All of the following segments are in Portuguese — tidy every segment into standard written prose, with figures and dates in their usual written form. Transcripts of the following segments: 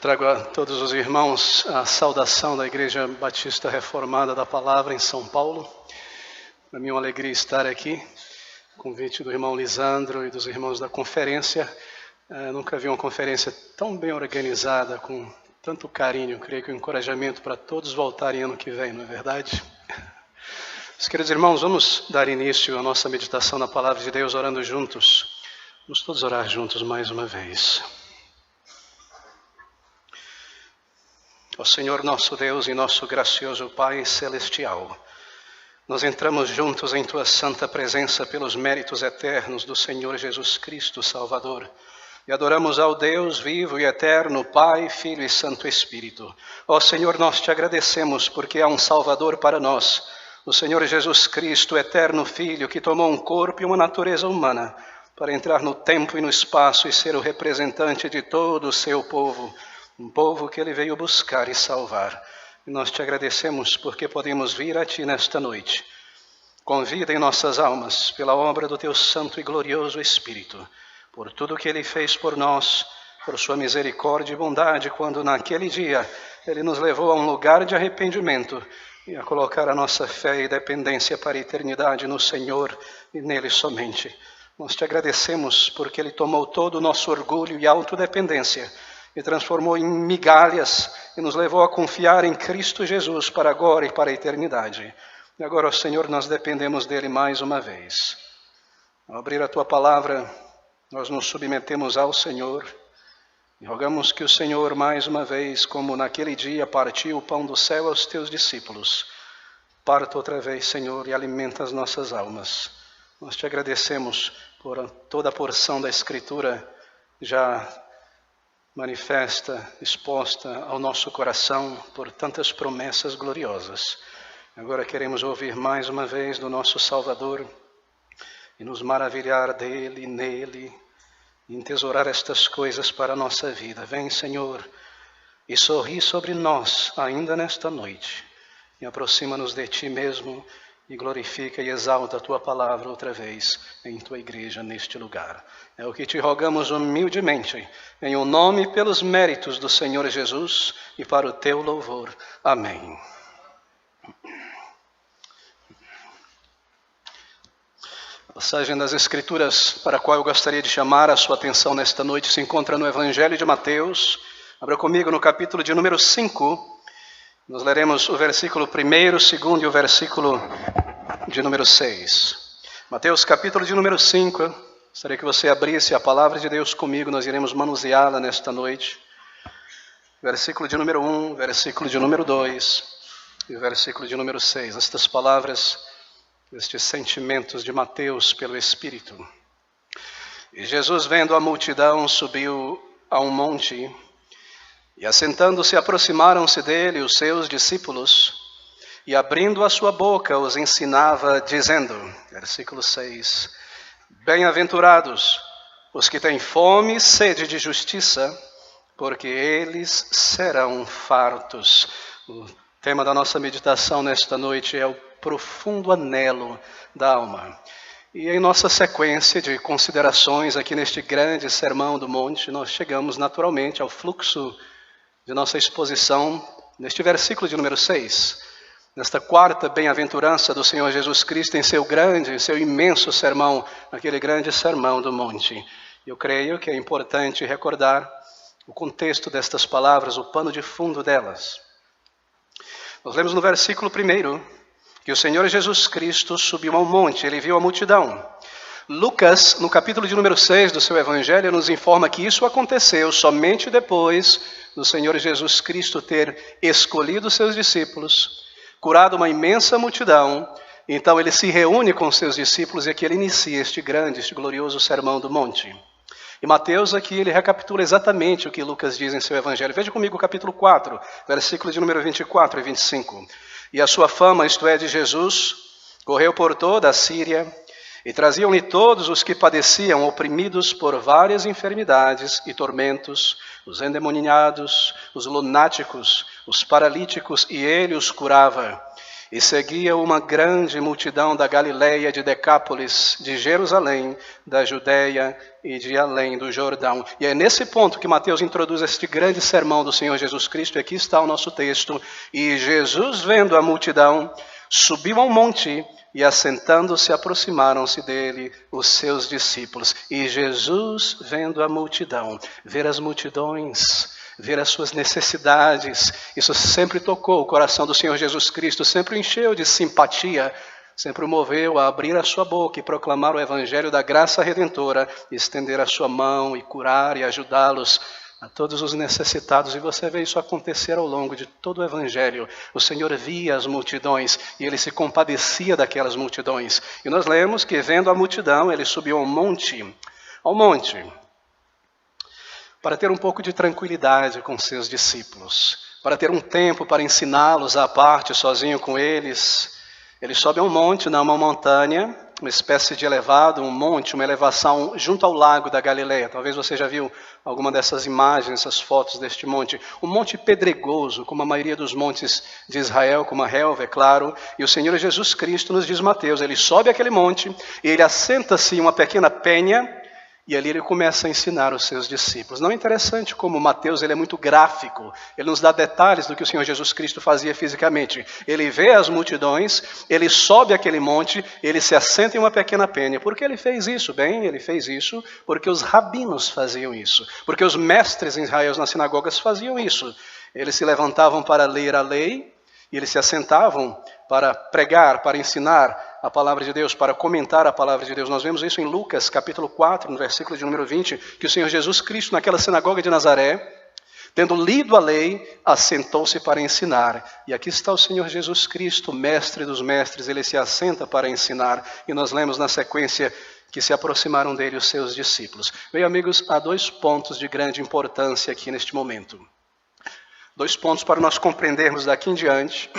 trago a todos os irmãos a saudação da Igreja Batista Reformada da Palavra em São Paulo. Para mim é uma alegria estar aqui. Convite do irmão Lisandro e dos irmãos da conferência. Nunca vi uma conferência tão bem organizada, com tanto carinho. Creio que o encorajamento para todos voltarem ano que vem, não é verdade? Meus queridos irmãos, vamos dar início à nossa meditação na Palavra de Deus orando juntos. Vamos todos orar juntos mais uma vez. Ó Senhor nosso Deus e nosso gracioso Pai Celestial, nós entramos juntos em Tua santa presença pelos méritos eternos do Senhor Jesus Cristo, Salvador, e adoramos ao Deus vivo e eterno, Pai, Filho e Santo Espírito. Ó Senhor, nós Te agradecemos porque há um Salvador para nós, o Senhor Jesus Cristo, eterno Filho, que tomou um corpo e uma natureza humana para entrar no tempo e no espaço e ser o representante de todo o Seu povo, um povo que Ele veio buscar e salvar. E nós Te agradecemos porque podemos vir a Ti nesta noite. Convida em nossas almas pela obra do Teu santo e glorioso Espírito, por tudo que Ele fez por nós, por Sua misericórdia e bondade, quando naquele dia Ele nos levou a um lugar de arrependimento e a colocar a nossa fé e dependência para a eternidade no Senhor e nele somente. Nós Te agradecemos porque Ele tomou todo o nosso orgulho e autodependência e transformou em migalhas e nos levou a confiar em Cristo Jesus para agora e para a eternidade. E agora, ó Senhor, nós dependemos dEle mais uma vez. Ao abrir a Tua palavra, nós nos submetemos ao Senhor e rogamos que o Senhor, mais uma vez, como naquele dia partiu o pão do céu aos Teus discípulos, parta outra vez, Senhor, e alimenta as nossas almas. Nós Te agradecemos por toda a porção da Escritura já manifesta, exposta ao nosso coração por tantas promessas gloriosas. Agora queremos ouvir mais uma vez do nosso Salvador e nos maravilhar dEle, nele, e entesourar estas coisas para a nossa vida. Vem, Senhor, e sorri sobre nós ainda nesta noite, e aproxima-nos de Ti mesmo, e glorifica e exalta a Tua palavra outra vez em Tua igreja neste lugar. É o que Te rogamos humildemente, em o nome e pelos méritos do Senhor Jesus e para o Teu louvor. Amém. A passagem das Escrituras para a qual eu gostaria de chamar a sua atenção nesta noite se encontra no Evangelho de Mateus. Abra comigo no capítulo de número 5. Nós leremos o versículo 1, 2 e o versículo de número 6. Mateus capítulo de número 5. Gostaria que você abrisse a palavra de Deus comigo, nós iremos manuseá-la nesta noite. Versículo de número 1, versículo de número 2 e o versículo de número 6. Estas palavras, estes sentimentos de Mateus pelo Espírito. E Jesus, vendo a multidão, subiu a um monte, e assentando-se aproximaram-se dele os seus discípulos, e abrindo a sua boca os ensinava, dizendo, versículo 6, bem-aventurados os que têm fome e sede de justiça, porque eles serão fartos. O tema da nossa meditação nesta noite é o profundo anelo da alma. E em nossa sequência de considerações aqui neste grande Sermão do Monte, nós chegamos naturalmente ao fluxo de nossa exposição neste versículo de número 6, nesta quarta bem-aventurança do Senhor Jesus Cristo em seu grande, seu imenso sermão, aquele grande Sermão do Monte. Eu creio que é importante recordar o contexto destas palavras, o pano de fundo delas. Nós lemos no versículo 1 que o Senhor Jesus Cristo subiu ao monte, Ele viu a multidão. Lucas, no capítulo de número 6 do seu Evangelho, nos informa que isso aconteceu somente depois do Senhor Jesus Cristo ter escolhido seus discípulos, curado uma imensa multidão. Então ele se reúne com seus discípulos e aqui ele inicia este grande, este glorioso Sermão do Monte. E Mateus aqui ele recapitula exatamente o que Lucas diz em seu Evangelho. Veja comigo o capítulo 4, versículo de número 24 e 25. E a sua fama, isto é, de Jesus, correu por toda a Síria, e traziam-lhe todos os que padeciam, oprimidos por várias enfermidades e tormentos, os endemoniados, os lunáticos, os paralíticos, e ele os curava. E seguia uma grande multidão da Galileia, de Decápolis, de Jerusalém, da Judéia e de além do Jordão. E é nesse ponto que Mateus introduz este grande sermão do Senhor Jesus Cristo. E aqui está o nosso texto. E Jesus, vendo a multidão, subiu a um monte e, assentando-se, aproximaram-se dele os seus discípulos. E Jesus, vendo a multidão, ver as multidões, ver as suas necessidades, isso sempre tocou o coração do Senhor Jesus Cristo, sempre o encheu de simpatia, sempre o moveu a abrir a sua boca e proclamar o evangelho da graça redentora, estender a sua mão e curar e ajudá-los a todos os necessitados. E você vê isso acontecer ao longo de todo o evangelho. O Senhor via as multidões e ele se compadecia daquelas multidões. E nós lemos que, vendo a multidão, ele subiu ao monte, para ter um pouco de tranquilidade com seus discípulos, para ter um tempo para ensiná-los à parte, sozinho com eles. Ele sobe a um monte, não uma montanha, uma espécie de elevado, um monte, uma elevação junto ao lago da Galileia. Talvez você já viu alguma dessas imagens, essas fotos deste monte. Um monte pedregoso, como a maioria dos montes de Israel, como a relva, é claro. E o Senhor Jesus Cristo, nos diz Mateus, ele sobe aquele monte e ele assenta-se em uma pequena penha, e ali ele começa a ensinar os seus discípulos. Não é interessante como Mateus ele é muito gráfico, ele nos dá detalhes do que o Senhor Jesus Cristo fazia fisicamente. Ele vê as multidões, ele sobe aquele monte, ele se assenta em uma pequena penha. Por que ele fez isso? Bem, ele fez isso porque os rabinos faziam isso, porque os mestres em Israel nas sinagogas faziam isso. Eles se levantavam para ler a lei e eles se assentavam para pregar, para ensinar a palavra de Deus, para comentar a palavra de Deus. Nós vemos isso em Lucas, capítulo 4, no versículo de número 20, que o Senhor Jesus Cristo, naquela sinagoga de Nazaré, tendo lido a lei, assentou-se para ensinar. E aqui está o Senhor Jesus Cristo, mestre dos mestres, ele se assenta para ensinar. E nós lemos na sequência que se aproximaram dele os seus discípulos. Bem, amigos, há 2 pontos de grande importância aqui neste momento. 2 pontos para nós compreendermos daqui em diante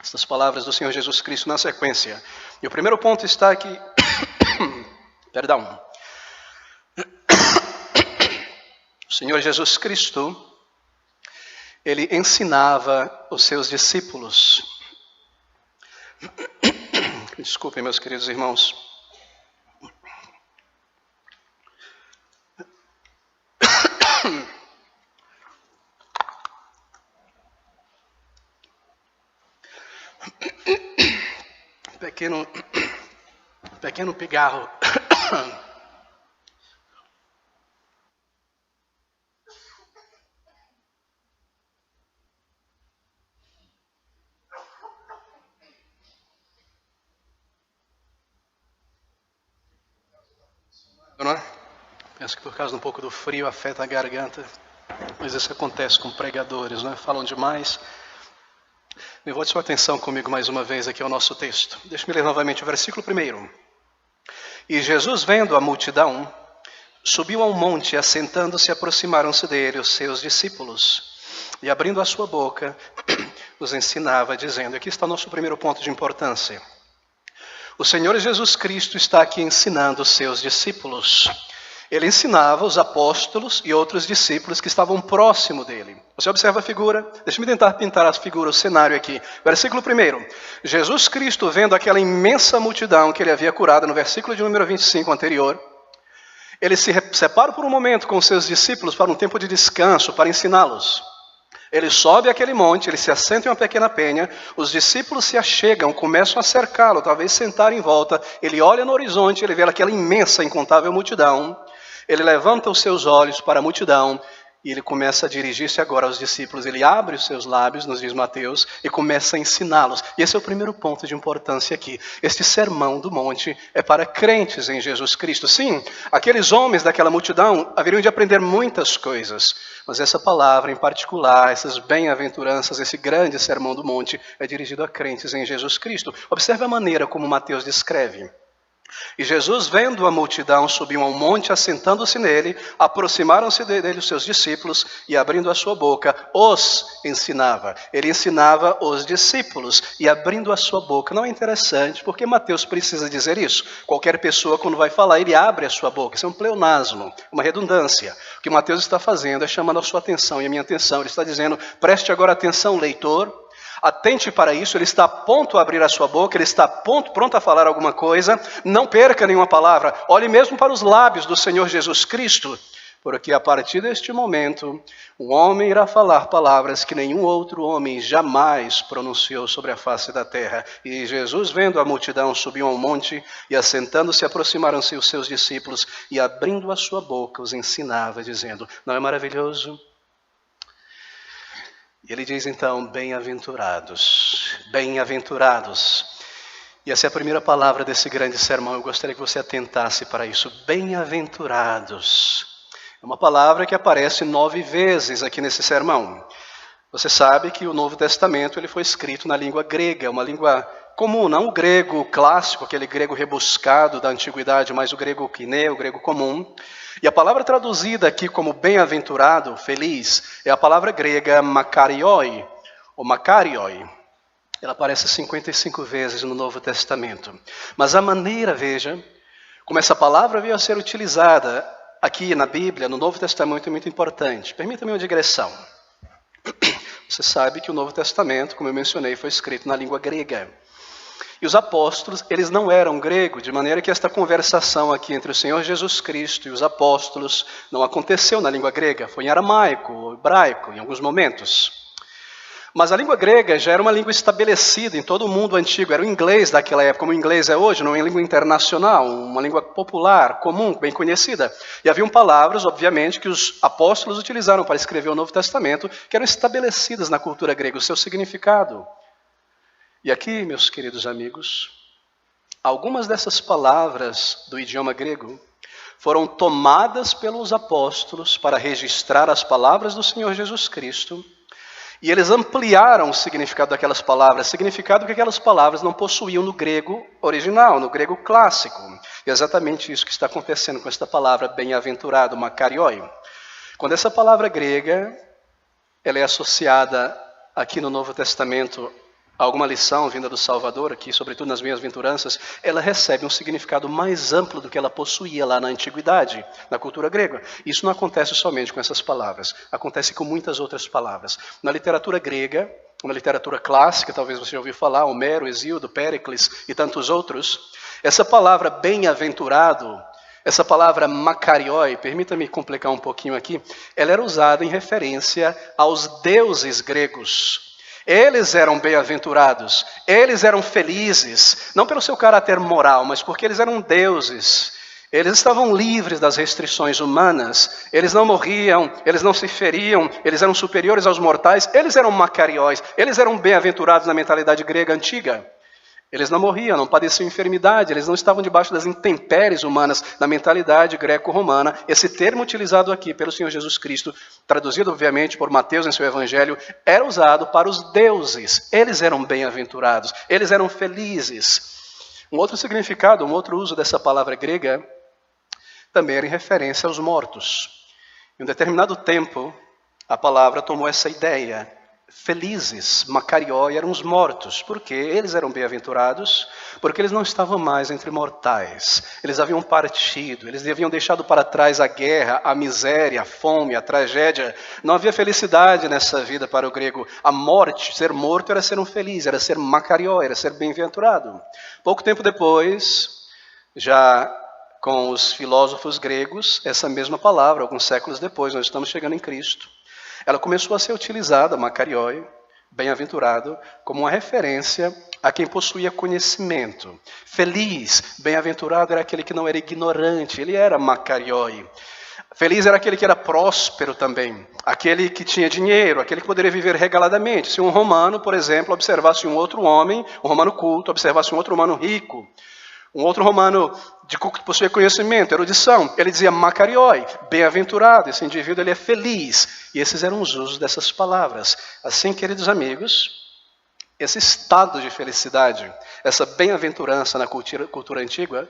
estas palavras do Senhor Jesus Cristo na sequência. E o primeiro ponto está aqui. Perdão. O Senhor Jesus Cristo, ele ensinava os seus discípulos. Desculpem, meus queridos irmãos. Pequeno pigarro. Não é? Penso que por causa de um pouco do frio afeta a garganta. Mas isso acontece com pregadores, não é? Falam demais. Volte sua atenção comigo mais uma vez aqui ao nosso texto. Deixe-me ler novamente o versículo 1. E Jesus, vendo a multidão, subiu a um monte, e assentando-se, aproximaram-se dele os seus discípulos. E abrindo a sua boca, os ensinava, dizendo, aqui está o nosso primeiro ponto de importância. O Senhor Jesus Cristo está aqui ensinando os seus discípulos. Ele ensinava os apóstolos e outros discípulos que estavam próximo dele. Você observa a figura? Deixa-me tentar pintar a figura, o cenário aqui. Versículo 1. Jesus Cristo, vendo aquela imensa multidão que ele havia curado, no versículo de número 25 anterior, ele se separa por um momento com os seus discípulos para um tempo de descanso, para ensiná-los. Ele sobe aquele monte, ele se assenta em uma pequena penha, os discípulos se achegam, começam a cercá-lo, talvez sentar em volta. Ele olha no horizonte, ele vê aquela imensa, incontável multidão. Ele levanta os seus olhos para a multidão e ele começa a dirigir-se agora aos discípulos. Ele abre os seus lábios, nos diz Mateus, e começa a ensiná-los. E esse é o primeiro ponto de importância aqui. Este sermão do monte é para crentes em Jesus Cristo. Sim, aqueles homens daquela multidão haveriam de aprender muitas coisas. Mas essa palavra em particular, essas bem-aventuranças, esse grande sermão do monte é dirigido a crentes em Jesus Cristo. Observe a maneira como Mateus descreve. E Jesus, vendo a multidão, subiu a um monte, assentando-se nele, aproximaram-se dele os seus discípulos e, abrindo a sua boca, os ensinava. Ele ensinava os discípulos e, abrindo a sua boca. Não é interessante? Porque Mateus precisa dizer isso. Qualquer pessoa, quando vai falar, ele abre a sua boca. Isso é um pleonasmo, uma redundância. O que Mateus está fazendo é chamando a sua atenção e a minha atenção. Ele está dizendo, preste agora atenção, leitor. Atente para isso, ele está a ponto a abrir a sua boca, ele está pronto a falar alguma coisa. Não perca nenhuma palavra. Olhe mesmo para os lábios do Senhor Jesus Cristo, porque a partir deste momento, o homem irá falar palavras que nenhum outro homem jamais pronunciou sobre a face da terra. E Jesus, vendo a multidão, subiu a um monte e, assentando-se, aproximaram-se os seus discípulos e, abrindo a sua boca, os ensinava, dizendo: não é maravilhoso? E ele diz então: bem-aventurados, bem-aventurados. E essa é a primeira palavra desse grande sermão. Eu gostaria que você atentasse para isso. Bem-aventurados. É uma palavra que aparece 9 vezes aqui nesse sermão. Você sabe que o Novo Testamento ele foi escrito na língua grega, uma língua comum, não o grego clássico, aquele grego rebuscado da antiguidade, mas o grego quineu, o grego comum. E a palavra traduzida aqui como bem-aventurado, feliz, é a palavra grega makarioi, ou makarioi. Ela aparece 55 vezes no Novo Testamento. Mas a maneira, veja, como essa palavra veio a ser utilizada aqui na Bíblia, no Novo Testamento, é muito importante. Permita-me uma digressão. Você sabe que o Novo Testamento, como eu mencionei, foi escrito na língua grega. E os apóstolos, eles não eram gregos, de maneira que esta conversação aqui entre o Senhor Jesus Cristo e os apóstolos não aconteceu na língua grega, foi em aramaico ou hebraico, em alguns momentos. Mas a língua grega já era uma língua estabelecida em todo o mundo antigo, era o inglês daquela época, como o inglês é hoje, não é uma língua internacional, uma língua popular, comum, bem conhecida. E haviam palavras, obviamente, que os apóstolos utilizaram para escrever o Novo Testamento, que eram estabelecidas na cultura grega, o seu significado. E aqui, meus queridos amigos, algumas dessas palavras do idioma grego foram tomadas pelos apóstolos para registrar as palavras do Senhor Jesus Cristo, e eles ampliaram o significado daquelas palavras, significado que aquelas palavras não possuíam no grego original, no grego clássico. E é exatamente isso que está acontecendo com esta palavra bem-aventurado, makarioi. Quando essa palavra grega ela é associada aqui no Novo Testamento alguma lição vinda do Salvador aqui, sobretudo nas bem-aventuranças, ela recebe um significado mais amplo do que ela possuía lá na antiguidade, na cultura grega. Isso não acontece somente com essas palavras, acontece com muitas outras palavras. Na literatura grega, na literatura clássica, talvez você já ouviu falar, Homero, Hesíodo, Péricles e tantos outros, essa palavra bem-aventurado, essa palavra makarioi, permita-me complicar um pouquinho aqui, ela era usada em referência aos deuses gregos. Eles eram bem-aventurados, eles eram felizes, não pelo seu caráter moral, mas porque eles eram deuses. Eles estavam livres das restrições humanas, eles não morriam, eles não se feriam, eles eram superiores aos mortais, eles eram makarióis, eles eram bem-aventurados na mentalidade grega antiga. Eles não morriam, não padeciam enfermidade, eles não estavam debaixo das intempéries humanas na mentalidade greco-romana. Esse termo utilizado aqui pelo Senhor Jesus Cristo, traduzido obviamente por Mateus em seu Evangelho, era usado para os deuses. Eles eram bem-aventurados, eles eram felizes. Um outro significado, um outro uso dessa palavra grega, também era em referência aos mortos. Em um determinado tempo, a palavra tomou essa ideia. Felizes, makarioi, eram os mortos. Por quê? Eles eram bem-aventurados, porque eles não estavam mais entre mortais. Eles haviam partido, eles haviam deixado para trás a guerra, a miséria, a fome, a tragédia. Não havia felicidade nessa vida para o grego. A morte, ser morto, era ser um feliz, era ser makarioi, era ser bem-aventurado. Pouco tempo depois, já com os filósofos gregos, essa mesma palavra, alguns séculos depois, nós estamos chegando em Cristo, ela começou a ser utilizada, makarioi, bem-aventurado, como uma referência a quem possuía conhecimento. Feliz, bem-aventurado era aquele que não era ignorante, ele era makarioi. Feliz era aquele que era próspero também, aquele que tinha dinheiro, aquele que poderia viver regaladamente. Se um romano, por exemplo, observasse um outro homem, um romano culto, observasse um outro romano rico, um outro romano que possuía conhecimento, erudição, ele dizia makarioi, bem-aventurado, esse indivíduo ele é feliz. E esses eram os usos dessas palavras. Assim, queridos amigos, esse estado de felicidade, essa bem-aventurança na cultura antiga,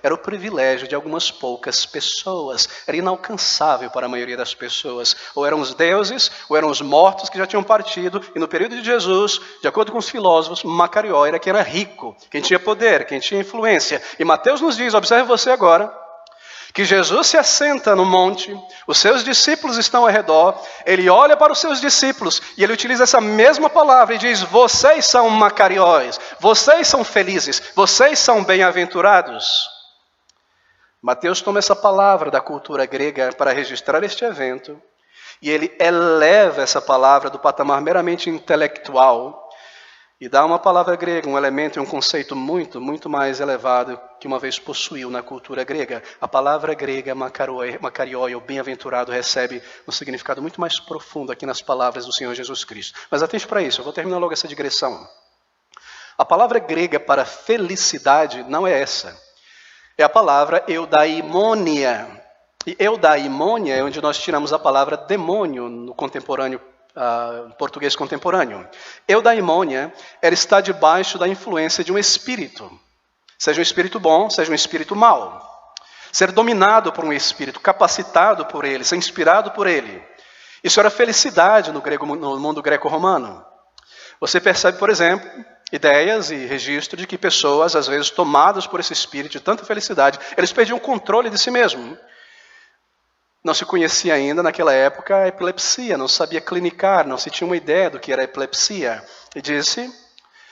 era o privilégio de algumas poucas pessoas. Era inalcançável para a maioria das pessoas. Ou eram os deuses, ou eram os mortos que já tinham partido. E no período de Jesus, de acordo com os filósofos, makarioi era quem era rico, quem tinha poder, quem tinha influência. E Mateus nos diz, observe você agora, que Jesus se assenta no monte, os seus discípulos estão ao redor, ele olha para os seus discípulos e ele utiliza essa mesma palavra e diz: vocês são macarióis, vocês são felizes, vocês são bem-aventurados. Mateus toma essa palavra da cultura grega para registrar este evento e ele eleva essa palavra do patamar meramente intelectual e dá uma palavra grega, um elemento e um conceito muito, muito mais elevado que uma vez possuiu na cultura grega. A palavra grega makarioi, ou bem-aventurado, recebe um significado muito mais profundo aqui nas palavras do Senhor Jesus Cristo. Mas atente para isso, eu vou terminar logo essa digressão. A palavra grega para felicidade não é essa. É a palavra eudaimonia. E eudaimonia é onde nós tiramos a palavra demônio no contemporâneo português contemporâneo. Eudaimonia era estar debaixo da influência de um espírito, seja um espírito bom, seja um espírito mau. Ser dominado por um espírito, capacitado por ele, ser inspirado por ele. Isso era felicidade no mundo greco-romano. Você percebe, por exemplo, ideias e registro de que pessoas, às vezes tomadas por esse espírito de tanta felicidade, eles perdiam o controle de si mesmo. Não se conhecia ainda naquela época a epilepsia, não sabia clinicar, não se tinha uma ideia do que era epilepsia. E disse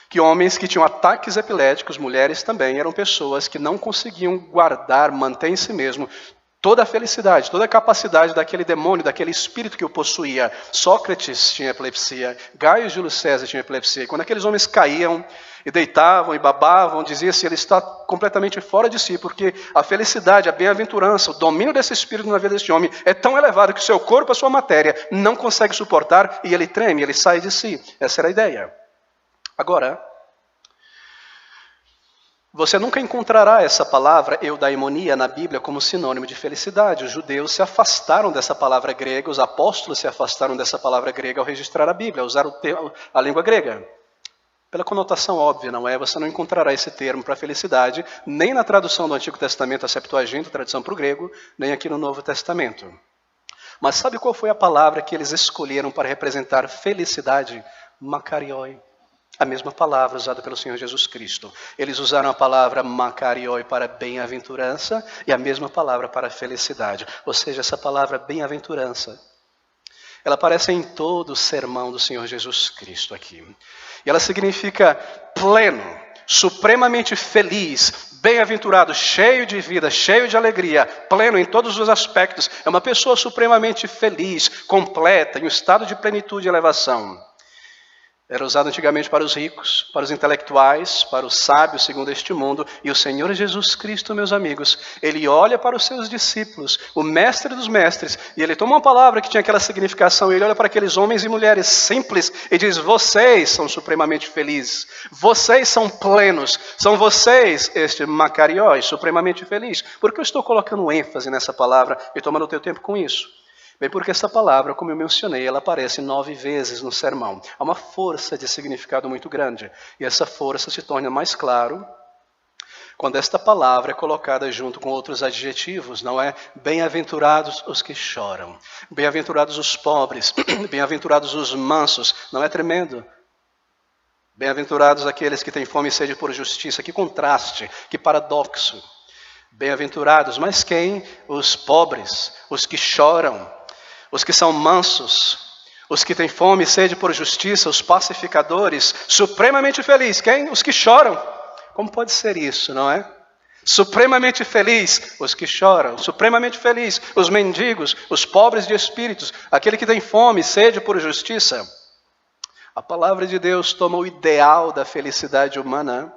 que homens que tinham ataques epiléticos, mulheres também, eram pessoas que não conseguiam guardar, manter em si mesmo toda a felicidade, toda a capacidade daquele demônio, daquele espírito que o possuía. Sócrates tinha epilepsia, Gaio Júlio César tinha epilepsia. E quando aqueles homens caíam e deitavam e babavam, dizia-se: ele está completamente fora de si, porque a felicidade, a bem-aventurança, o domínio desse espírito na vida desse homem é tão elevado que o seu corpo, a sua matéria, não consegue suportar e ele treme, ele sai de si. Essa era a ideia. Agora, você nunca encontrará essa palavra eudaimonia na Bíblia como sinônimo de felicidade. Os judeus se afastaram dessa palavra grega, os apóstolos se afastaram dessa palavra grega ao registrar a Bíblia, usaram a língua grega. Pela conotação óbvia, não é? Você não encontrará esse termo para felicidade, nem na tradução do Antigo Testamento, a Septuaginta, a tradução para o grego, nem aqui no Novo Testamento. Mas sabe qual foi a palavra que eles escolheram para representar felicidade? Makarioi. A mesma palavra usada pelo Senhor Jesus Cristo. Eles usaram a palavra makarioi para bem-aventurança e a mesma palavra para felicidade. Ou seja, essa palavra bem-aventurança, ela aparece em todo o sermão do Senhor Jesus Cristo aqui. E ela significa pleno, supremamente feliz, bem-aventurado, cheio de vida, cheio de alegria, pleno em todos os aspectos. É uma pessoa supremamente feliz, completa, em um estado de plenitude e elevação. Era usado antigamente para os ricos, para os intelectuais, para os sábios segundo este mundo. E o Senhor Jesus Cristo, meus amigos, ele olha para os seus discípulos, o mestre dos mestres, e ele toma uma palavra que tinha aquela significação, e ele olha para aqueles homens e mulheres simples e diz: vocês são supremamente felizes, vocês são plenos, são vocês, este makarioi, supremamente feliz. Por que eu estou colocando ênfase nessa palavra e tomando o teu tempo com isso? Bem, porque essa palavra, como eu mencionei, ela aparece 9 vezes no sermão. Há uma força de significado muito grande. E essa força se torna mais claro quando esta palavra é colocada junto com outros adjetivos, não é? Bem-aventurados os que choram. Bem-aventurados os pobres. Bem-aventurados os mansos. Não é tremendo? Bem-aventurados aqueles que têm fome e sede por justiça. Que contraste, que paradoxo. Bem-aventurados, mas quem? Os pobres, os que choram. Os que são mansos, os que têm fome e sede por justiça, os pacificadores, supremamente felizes. Quem? Os que choram. Como pode ser isso, não é? Supremamente feliz, os que choram. Supremamente feliz, os mendigos, os pobres de espíritos, aquele que tem fome e sede por justiça. A palavra de Deus toma o ideal da felicidade humana,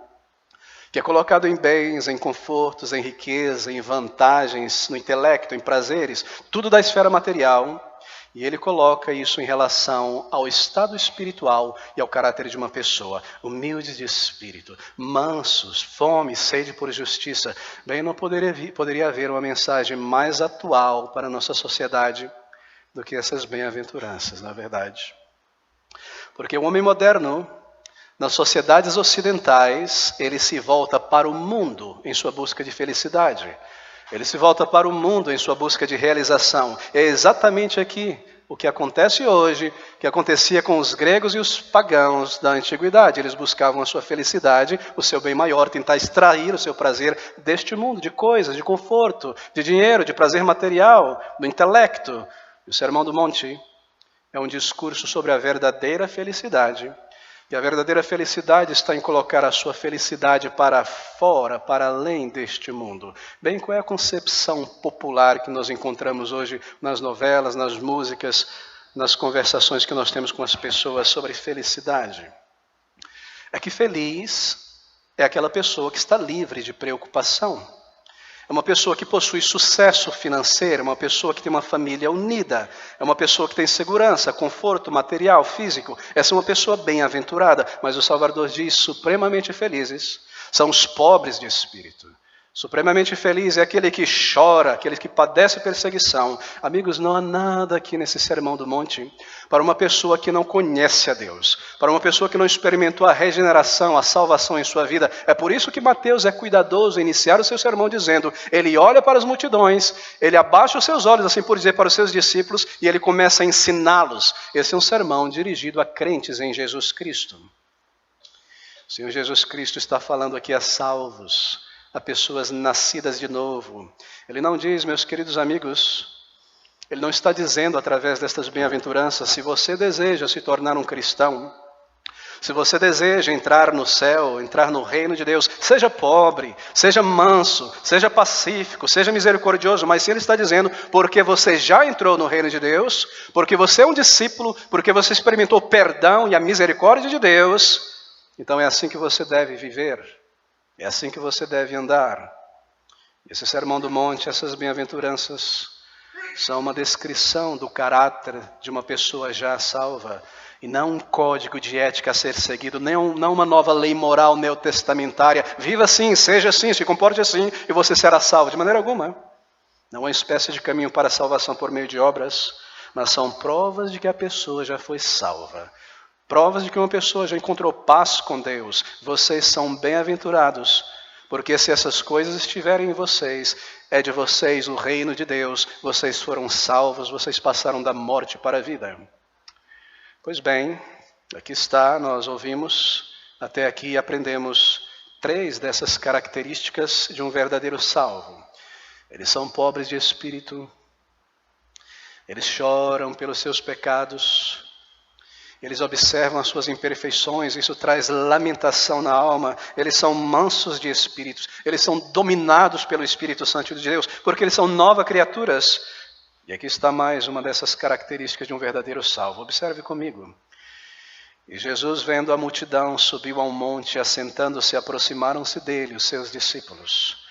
que é colocado em bens, em confortos, em riqueza, em vantagens, no intelecto, em prazeres, tudo da esfera material, e ele coloca isso em relação ao estado espiritual e ao caráter de uma pessoa, humildes de espírito, mansos, fome, sede por justiça. Bem, não poderia haver uma mensagem mais atual para a nossa sociedade do que essas bem-aventuranças, na verdade. Porque o homem moderno, nas sociedades ocidentais, ele se volta para o mundo em sua busca de felicidade. Ele se volta para o mundo em sua busca de realização. É exatamente aqui, o que acontece hoje, que acontecia com os gregos e os pagãos da antiguidade. Eles buscavam a sua felicidade, o seu bem maior, tentar extrair o seu prazer deste mundo, de coisas, de conforto, de dinheiro, de prazer material, do intelecto. E o Sermão do Monte é um discurso sobre a verdadeira felicidade. E a verdadeira felicidade está em colocar a sua felicidade para fora, para além deste mundo. Bem, qual é a concepção popular que nós encontramos hoje nas novelas, nas músicas, nas conversações que nós temos com as pessoas sobre felicidade? É que feliz é aquela pessoa que está livre de preocupação. É uma pessoa que possui sucesso financeiro, é uma pessoa que tem uma família unida, é uma pessoa que tem segurança, conforto material, físico. Essa é uma pessoa bem-aventurada, mas o Salvador diz, supremamente felizes são os pobres de espírito. Supremamente feliz é aquele que chora, aquele que padece perseguição. Amigos, não há nada aqui nesse Sermão do Monte para uma pessoa que não conhece a Deus, para uma pessoa que não experimentou a regeneração, a salvação em sua vida. É por isso que Mateus é cuidadoso em iniciar o seu sermão dizendo, ele olha para as multidões, ele abaixa os seus olhos, assim por dizer, para os seus discípulos e ele começa a ensiná-los. Esse é um sermão dirigido a crentes em Jesus Cristo. O Senhor Jesus Cristo está falando aqui a salvos, a pessoas nascidas de novo. Ele não diz, meus queridos amigos, ele não está dizendo através destas bem-aventuranças, se você deseja se tornar um cristão, se você deseja entrar no céu, entrar no reino de Deus, seja pobre, seja manso, seja pacífico, seja misericordioso, mas sim ele está dizendo, porque você já entrou no reino de Deus, porque você é um discípulo, porque você experimentou o perdão e a misericórdia de Deus, então é assim que você deve viver. É assim que você deve andar. Esse Sermão do Monte, essas bem-aventuranças, são uma descrição do caráter de uma pessoa já salva, e não um código de ética a ser seguido, não uma nova lei moral neotestamentária. Viva assim, seja assim, se comporte assim, e você será salvo. De maneira alguma. Não é uma espécie de caminho para a salvação por meio de obras, mas são provas de que a pessoa já foi salva. Provas de que uma pessoa já encontrou paz com Deus. Vocês são bem-aventurados, porque se essas coisas estiverem em vocês, é de vocês o reino de Deus. Vocês foram salvos, vocês passaram da morte para a vida. Pois bem, aqui está, nós ouvimos até aqui e aprendemos 3 dessas características de um verdadeiro salvo. Eles são pobres de espírito, eles choram pelos seus pecados, eles observam as suas imperfeições, isso traz lamentação na alma. Eles são mansos de espíritos, eles são dominados pelo Espírito Santo de Deus, porque eles são novas criaturas. E aqui está mais uma dessas características de um verdadeiro salvo. Observe comigo. E Jesus, vendo a multidão, subiu a um monte, assentando-se, aproximaram-se dele os seus discípulos.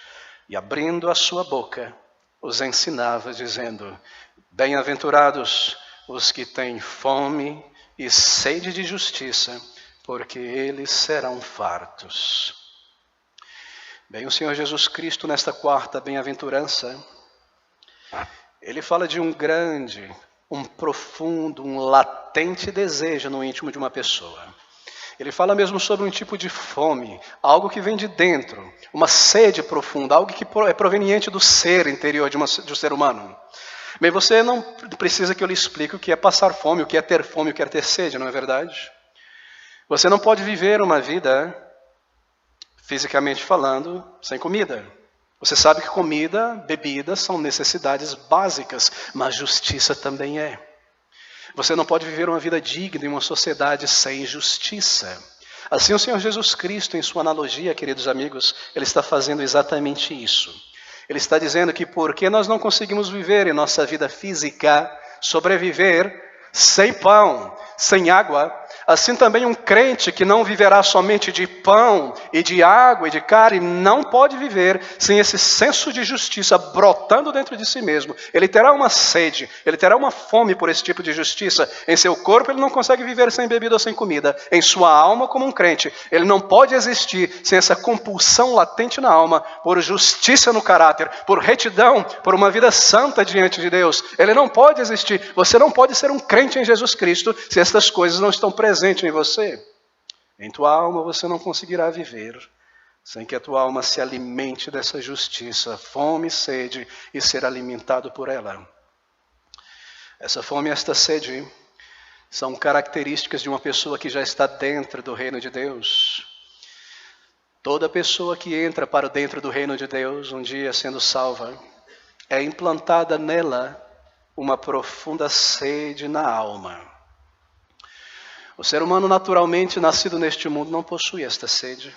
E abrindo a sua boca, os ensinava, dizendo, bem-aventurados os que têm fome e sede de justiça, porque eles serão fartos. Bem, o Senhor Jesus Cristo, nesta 4ª bem-aventurança, ele fala de um grande, um profundo, um latente desejo no íntimo de uma pessoa. Ele fala mesmo sobre um tipo de fome, algo que vem de dentro, uma sede profunda, algo que é proveniente do ser interior de um ser humano. Bem, você não precisa que eu lhe explique o que é passar fome, o que é ter fome, o que é ter sede, não é verdade? Você não pode viver uma vida, fisicamente falando, sem comida. Você sabe que comida, bebida são necessidades básicas, mas justiça também é. Você não pode viver uma vida digna em uma sociedade sem justiça. Assim o Senhor Jesus Cristo, em sua analogia, queridos amigos, ele está fazendo exatamente isso. Ele está dizendo que porque nós não conseguimos viver em nossa vida física, sobreviver sem pão, sem água, assim também um crente que não viverá somente de pão e de água e de carne, não pode viver sem esse senso de justiça brotando dentro de si mesmo. Ele terá uma sede, ele terá uma fome por esse tipo de justiça. Em seu corpo ele não consegue viver sem bebida ou sem comida. Em sua alma, como um crente, ele não pode existir sem essa compulsão latente na alma por justiça no caráter, por retidão, por uma vida santa diante de Deus. Ele não pode existir. Você não pode ser um crente em Jesus Cristo se estas coisas não estão presentes em você. Em tua alma você não conseguirá viver sem que a tua alma se alimente dessa justiça, fome e sede, e ser alimentado por ela. Essa fome e esta sede são características de uma pessoa que já está dentro do reino de Deus. Toda pessoa que entra para dentro do reino de Deus, um dia sendo salva, é implantada nela uma profunda sede na alma. O ser humano naturalmente nascido neste mundo não possui esta sede,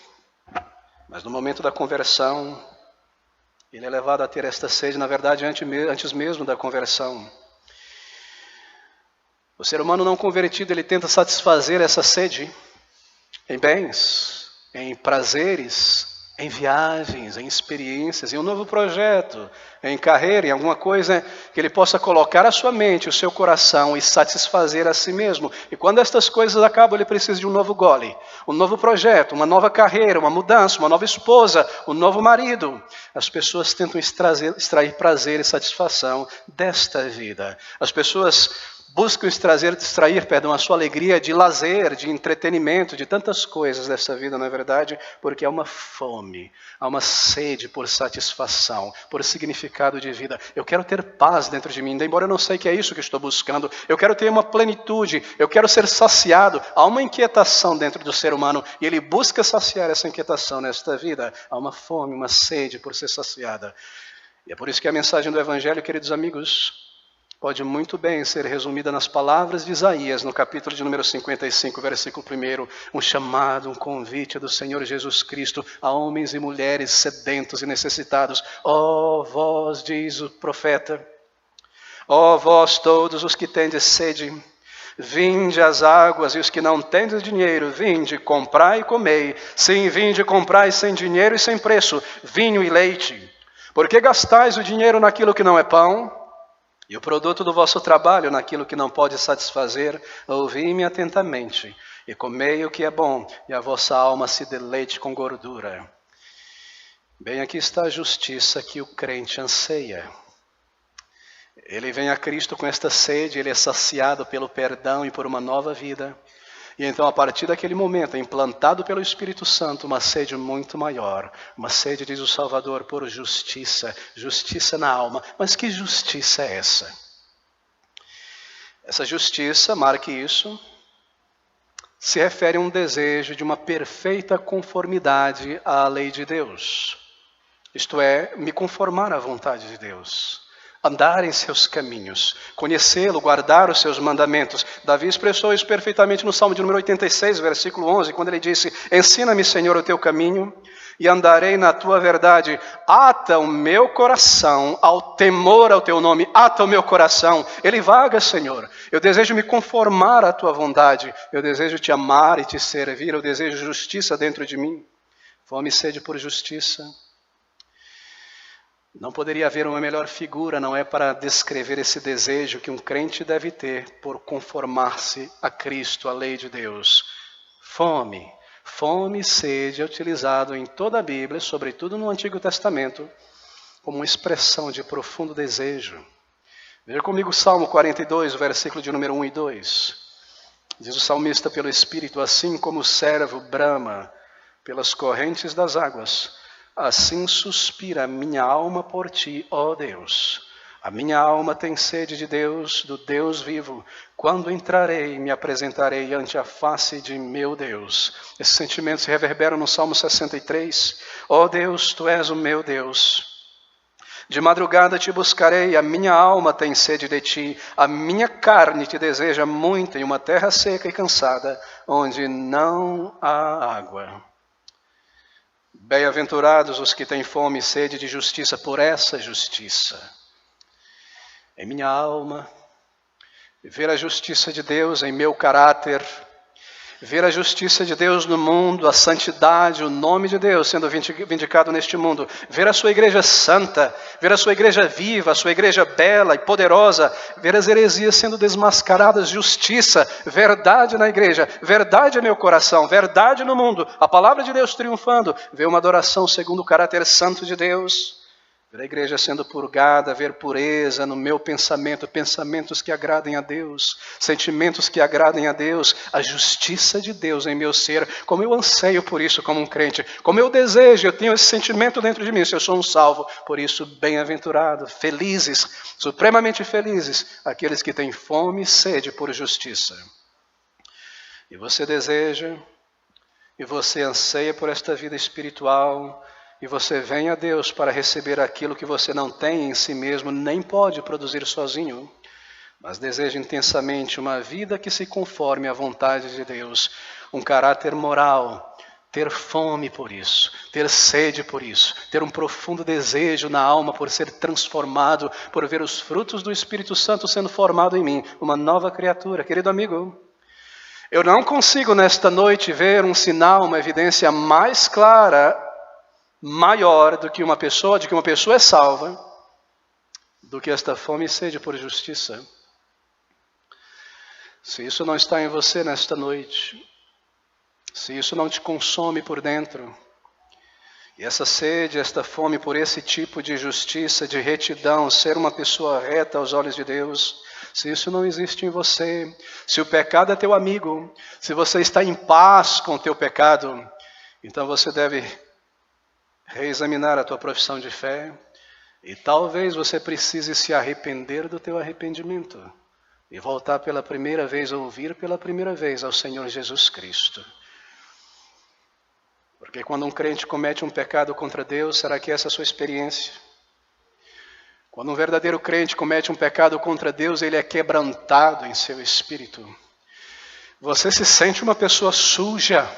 mas no momento da conversão, ele é levado a ter esta sede, na verdade, antes mesmo da conversão. O ser humano não convertido, ele tenta satisfazer essa sede em bens, em prazeres, em viagens, em experiências, em um novo projeto, em carreira, em alguma coisa que ele possa colocar a sua mente, o seu coração e satisfazer a si mesmo. E quando estas coisas acabam, ele precisa de um novo gole, um novo projeto, uma nova carreira, uma mudança, uma nova esposa, um novo marido. As pessoas tentam extrair prazer e satisfação desta vida. As pessoas buscam extrair a sua alegria de lazer, de entretenimento, de tantas coisas dessa vida, não é verdade? Porque há uma fome, há uma sede por satisfação, por significado de vida. Eu quero ter paz dentro de mim, embora eu não sei que é isso que estou buscando. Eu quero ter uma plenitude, eu quero ser saciado. Há uma inquietação dentro do ser humano e ele busca saciar essa inquietação nesta vida. Há uma fome, uma sede por ser saciada. E é por isso que a mensagem do Evangelho, queridos amigos, pode muito bem ser resumida nas palavras de Isaías, no capítulo de número 55, versículo 1, um chamado, um convite do Senhor Jesus Cristo a homens e mulheres sedentos e necessitados. Ó vós, diz o profeta, ó vós todos os que tendes sede, vinde às águas, e os que não tendes dinheiro, vinde, comprai e comei. Sim, vinde, comprai sem dinheiro e sem preço, vinho e leite. Porque gastais o dinheiro naquilo que não é pão, e o produto do vosso trabalho naquilo que não pode satisfazer? Ouvi-me atentamente, e comei o que é bom, e a vossa alma se deleite com gordura. Bem, aqui está a justiça que o crente anseia. Ele vem a Cristo com esta sede, ele é saciado pelo perdão e por uma nova vida. E então, a partir daquele momento, é implantado pelo Espírito Santo uma sede muito maior. Uma sede, diz o Salvador, por justiça. Justiça na alma. Mas que justiça é essa? Essa justiça, marque isso, se refere a um desejo de uma perfeita conformidade à lei de Deus. Isto é, me conformar à vontade de Deus. Andar em seus caminhos, conhecê-lo, guardar os seus mandamentos. Davi expressou isso perfeitamente no Salmo de número 86, versículo 11, quando ele disse: ensina-me, Senhor, o teu caminho, e andarei na tua verdade. Ata o meu coração ao temor ao teu nome. Ata o meu coração. Ele vaga, Senhor. Eu desejo me conformar à tua vontade. Eu desejo te amar e te servir. Eu desejo justiça dentro de mim. Fome e sede por justiça. Não poderia haver uma melhor figura, não é, para descrever esse desejo que um crente deve ter por conformar-se a Cristo, a lei de Deus. Fome. Fome e sede é utilizado em toda a Bíblia, sobretudo no Antigo Testamento, como uma expressão de profundo desejo. Veja comigo o Salmo 42, versículo de número 1 e 2. Diz o salmista pelo Espírito: assim como o servo brama pelas correntes das águas, assim suspira a minha alma por ti, ó Deus. A minha alma tem sede de Deus, do Deus vivo. Quando entrarei e me apresentarei ante a face de meu Deus. Esses sentimentos se reverberam no Salmo 63. Ó Deus, tu és o meu Deus. De madrugada te buscarei, a minha alma tem sede de ti. A minha carne te deseja muito em uma terra seca e cansada, onde não há água. Bem-aventurados os que têm fome e sede de justiça, por essa justiça. Em minha alma, ver a justiça de Deus em meu caráter, ver a justiça de Deus no mundo, a santidade, o nome de Deus sendo vindicado neste mundo, ver a sua igreja santa, ver a sua igreja viva, a sua igreja bela e poderosa, ver as heresias sendo desmascaradas, justiça, verdade na igreja, verdade é meu coração, verdade no mundo, a palavra de Deus triunfando, ver uma adoração segundo o caráter santo de Deus, ver a igreja sendo purgada, ver pureza no meu pensamento, pensamentos que agradem a Deus, sentimentos que agradem a Deus, a justiça de Deus em meu ser, como eu anseio por isso como um crente, como eu desejo, eu tenho esse sentimento dentro de mim, se eu sou um salvo, por isso bem-aventurado, felizes, supremamente felizes, aqueles que têm fome e sede por justiça. E você deseja, e você anseia por esta vida espiritual, e você vem a Deus para receber aquilo que você não tem em si mesmo, nem pode produzir sozinho, mas deseja intensamente uma vida que se conforme à vontade de Deus, um caráter moral, ter fome por isso, ter sede por isso, ter um profundo desejo na alma por ser transformado, por ver os frutos do Espírito Santo sendo formado em mim, uma nova criatura. Querido amigo, eu não consigo nesta noite ver um sinal, uma evidência mais clara, maior do que uma pessoa, de que uma pessoa é salva, do que esta fome e sede por justiça. Se isso não está em você nesta noite, se isso não te consome por dentro, e essa sede, esta fome por esse tipo de justiça, de retidão, ser uma pessoa reta aos olhos de Deus, se isso não existe em você, se o pecado é teu amigo, se você está em paz com o teu pecado, então você deve reexaminar a tua profissão de fé, e talvez você precise se arrepender do teu arrependimento e voltar pela primeira vez, ouvir pela primeira vez ao Senhor Jesus Cristo. Porque quando um crente comete um pecado contra Deus, será que essa é a sua experiência? Quando um verdadeiro crente comete um pecado contra Deus, ele é quebrantado em seu espírito. Você se sente uma pessoa suja.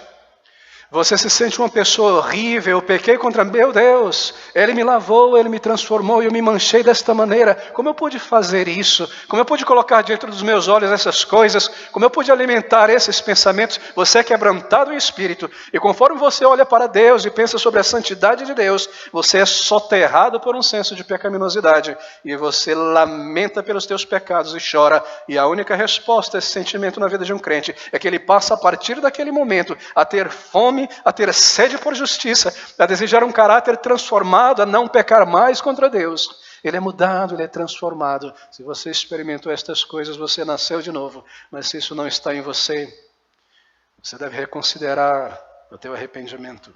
Você se sente uma pessoa horrível, eu pequei contra meu Deus, Ele me lavou, Ele me transformou e eu me manchei desta maneira. Como eu pude fazer isso? Como eu pude colocar diante dos meus olhos essas coisas? Como eu pude alimentar esses pensamentos? Você é quebrantado em espírito e conforme você olha para Deus e pensa sobre a santidade de Deus, você é soterrado por um senso de pecaminosidade e você lamenta pelos teus pecados e chora. E a única resposta a esse sentimento na vida de um crente é que ele passa a partir daquele momento a ter fome, a ter sede por justiça, a desejar um caráter transformado, a não pecar mais contra Deus. Ele é mudado, ele é transformado. Se você experimentou estas coisas, você nasceu de novo. Mas se isso não está em você, você deve reconsiderar o teu arrependimento.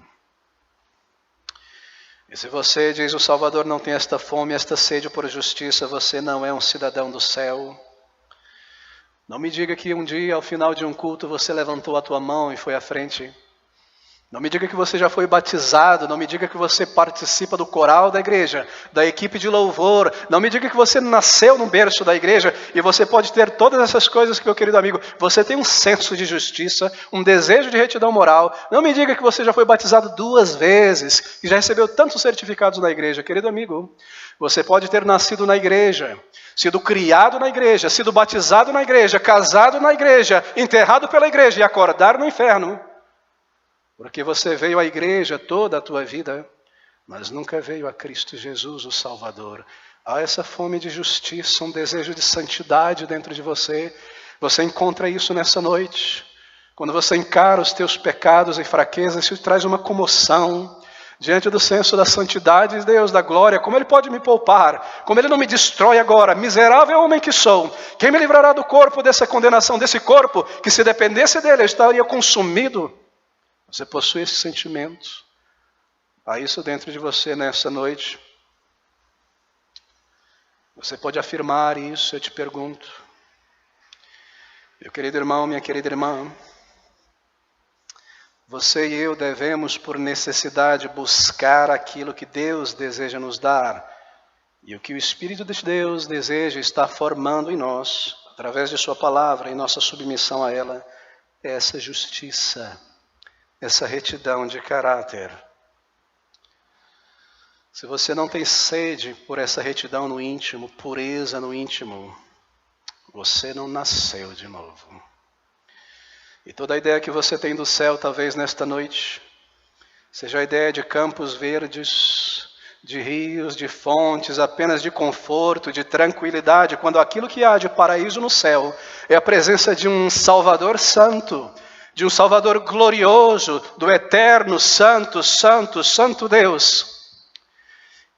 E se você, diz o Salvador, não tem esta fome, esta sede por justiça, você não é um cidadão do céu. Não me diga que um dia, ao final de um culto, você levantou a tua mão e foi à frente. Não me diga que você já foi batizado, não me diga que você participa do coral da igreja, da equipe de louvor, não me diga que você nasceu no berço da igreja e você pode ter todas essas coisas, meu querido amigo. Você tem um senso de justiça, um desejo de retidão moral. Não me diga que você já foi batizado 2 vezes e já recebeu tantos certificados na igreja. Querido amigo, você pode ter nascido na igreja, sido criado na igreja, sido batizado na igreja, casado na igreja, enterrado pela igreja e acordar no inferno. Porque você veio à igreja toda a tua vida, mas nunca veio a Cristo Jesus, o Salvador. Há essa fome de justiça, um desejo de santidade dentro de você. Você encontra isso nessa noite. Quando você encara os teus pecados e fraquezas, isso traz uma comoção diante do senso da santidade de Deus, da glória. Como Ele pode me poupar? Como Ele não me destrói agora? Miserável homem que sou. Quem me livrará do corpo, dessa condenação, desse corpo, que se dependesse dele, eu estaria consumido? Você possui esse sentimento? Há isso dentro de você nessa noite? Você pode afirmar isso, eu te pergunto. Meu querido irmão, minha querida irmã, você e eu devemos, por necessidade, buscar aquilo que Deus deseja nos dar. E o que o Espírito de Deus deseja estar formando em nós, através de sua palavra e nossa submissão a ela, é essa justiça, essa retidão de caráter. Se você não tem sede por essa retidão no íntimo, pureza no íntimo, você não nasceu de novo. E toda a ideia que você tem do céu, talvez nesta noite, seja a ideia de campos verdes, de rios, de fontes, apenas de conforto, de tranquilidade, quando aquilo que há de paraíso no céu é a presença de um Salvador santo, de um Salvador glorioso, do eterno, santo, santo, santo Deus.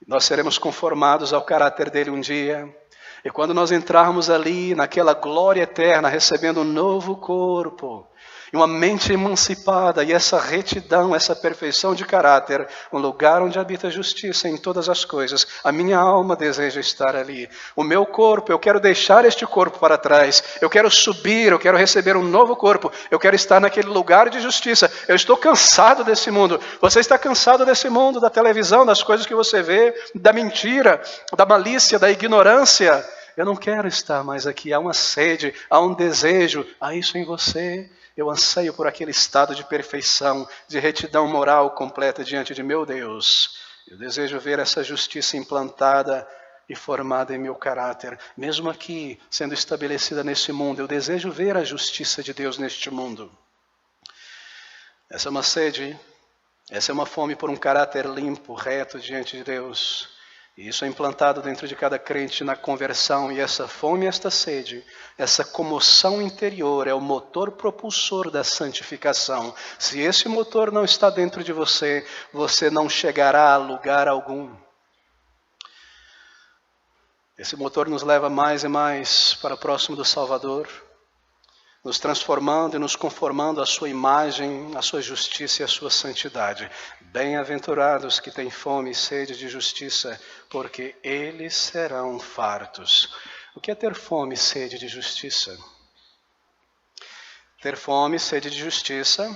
Nós seremos conformados ao caráter dele um dia. E quando nós entrarmos ali, naquela glória eterna, recebendo um novo corpo, uma mente emancipada e essa retidão, essa perfeição de caráter, um lugar onde habita a justiça em todas as coisas. A minha alma deseja estar ali. O meu corpo, eu quero deixar este corpo para trás. Eu quero subir, eu quero receber um novo corpo. Eu quero estar naquele lugar de justiça. Eu estou cansado desse mundo. Você está cansado desse mundo, da televisão, das coisas que você vê, da mentira, da malícia, da ignorância. Eu não quero estar mais aqui. Há uma sede, há um desejo, há isso em você. Eu anseio por aquele estado de perfeição, de retidão moral completa diante de meu Deus. Eu desejo ver essa justiça implantada e formada em meu caráter. Mesmo aqui, sendo estabelecida nesse mundo, eu desejo ver a justiça de Deus neste mundo. Essa é uma sede, essa é uma fome por um caráter limpo, reto diante de Deus. E isso é implantado dentro de cada crente na conversão, e essa fome, esta sede, essa comoção interior é o motor propulsor da santificação. Se esse motor não está dentro de você, você não chegará a lugar algum. Esse motor nos leva mais e mais para próximo do Salvador, nos transformando e nos conformando à sua imagem, à sua justiça e à sua santidade. Bem-aventurados que têm fome e sede de justiça, porque eles serão fartos. O que é ter fome e sede de justiça? Ter fome e sede de justiça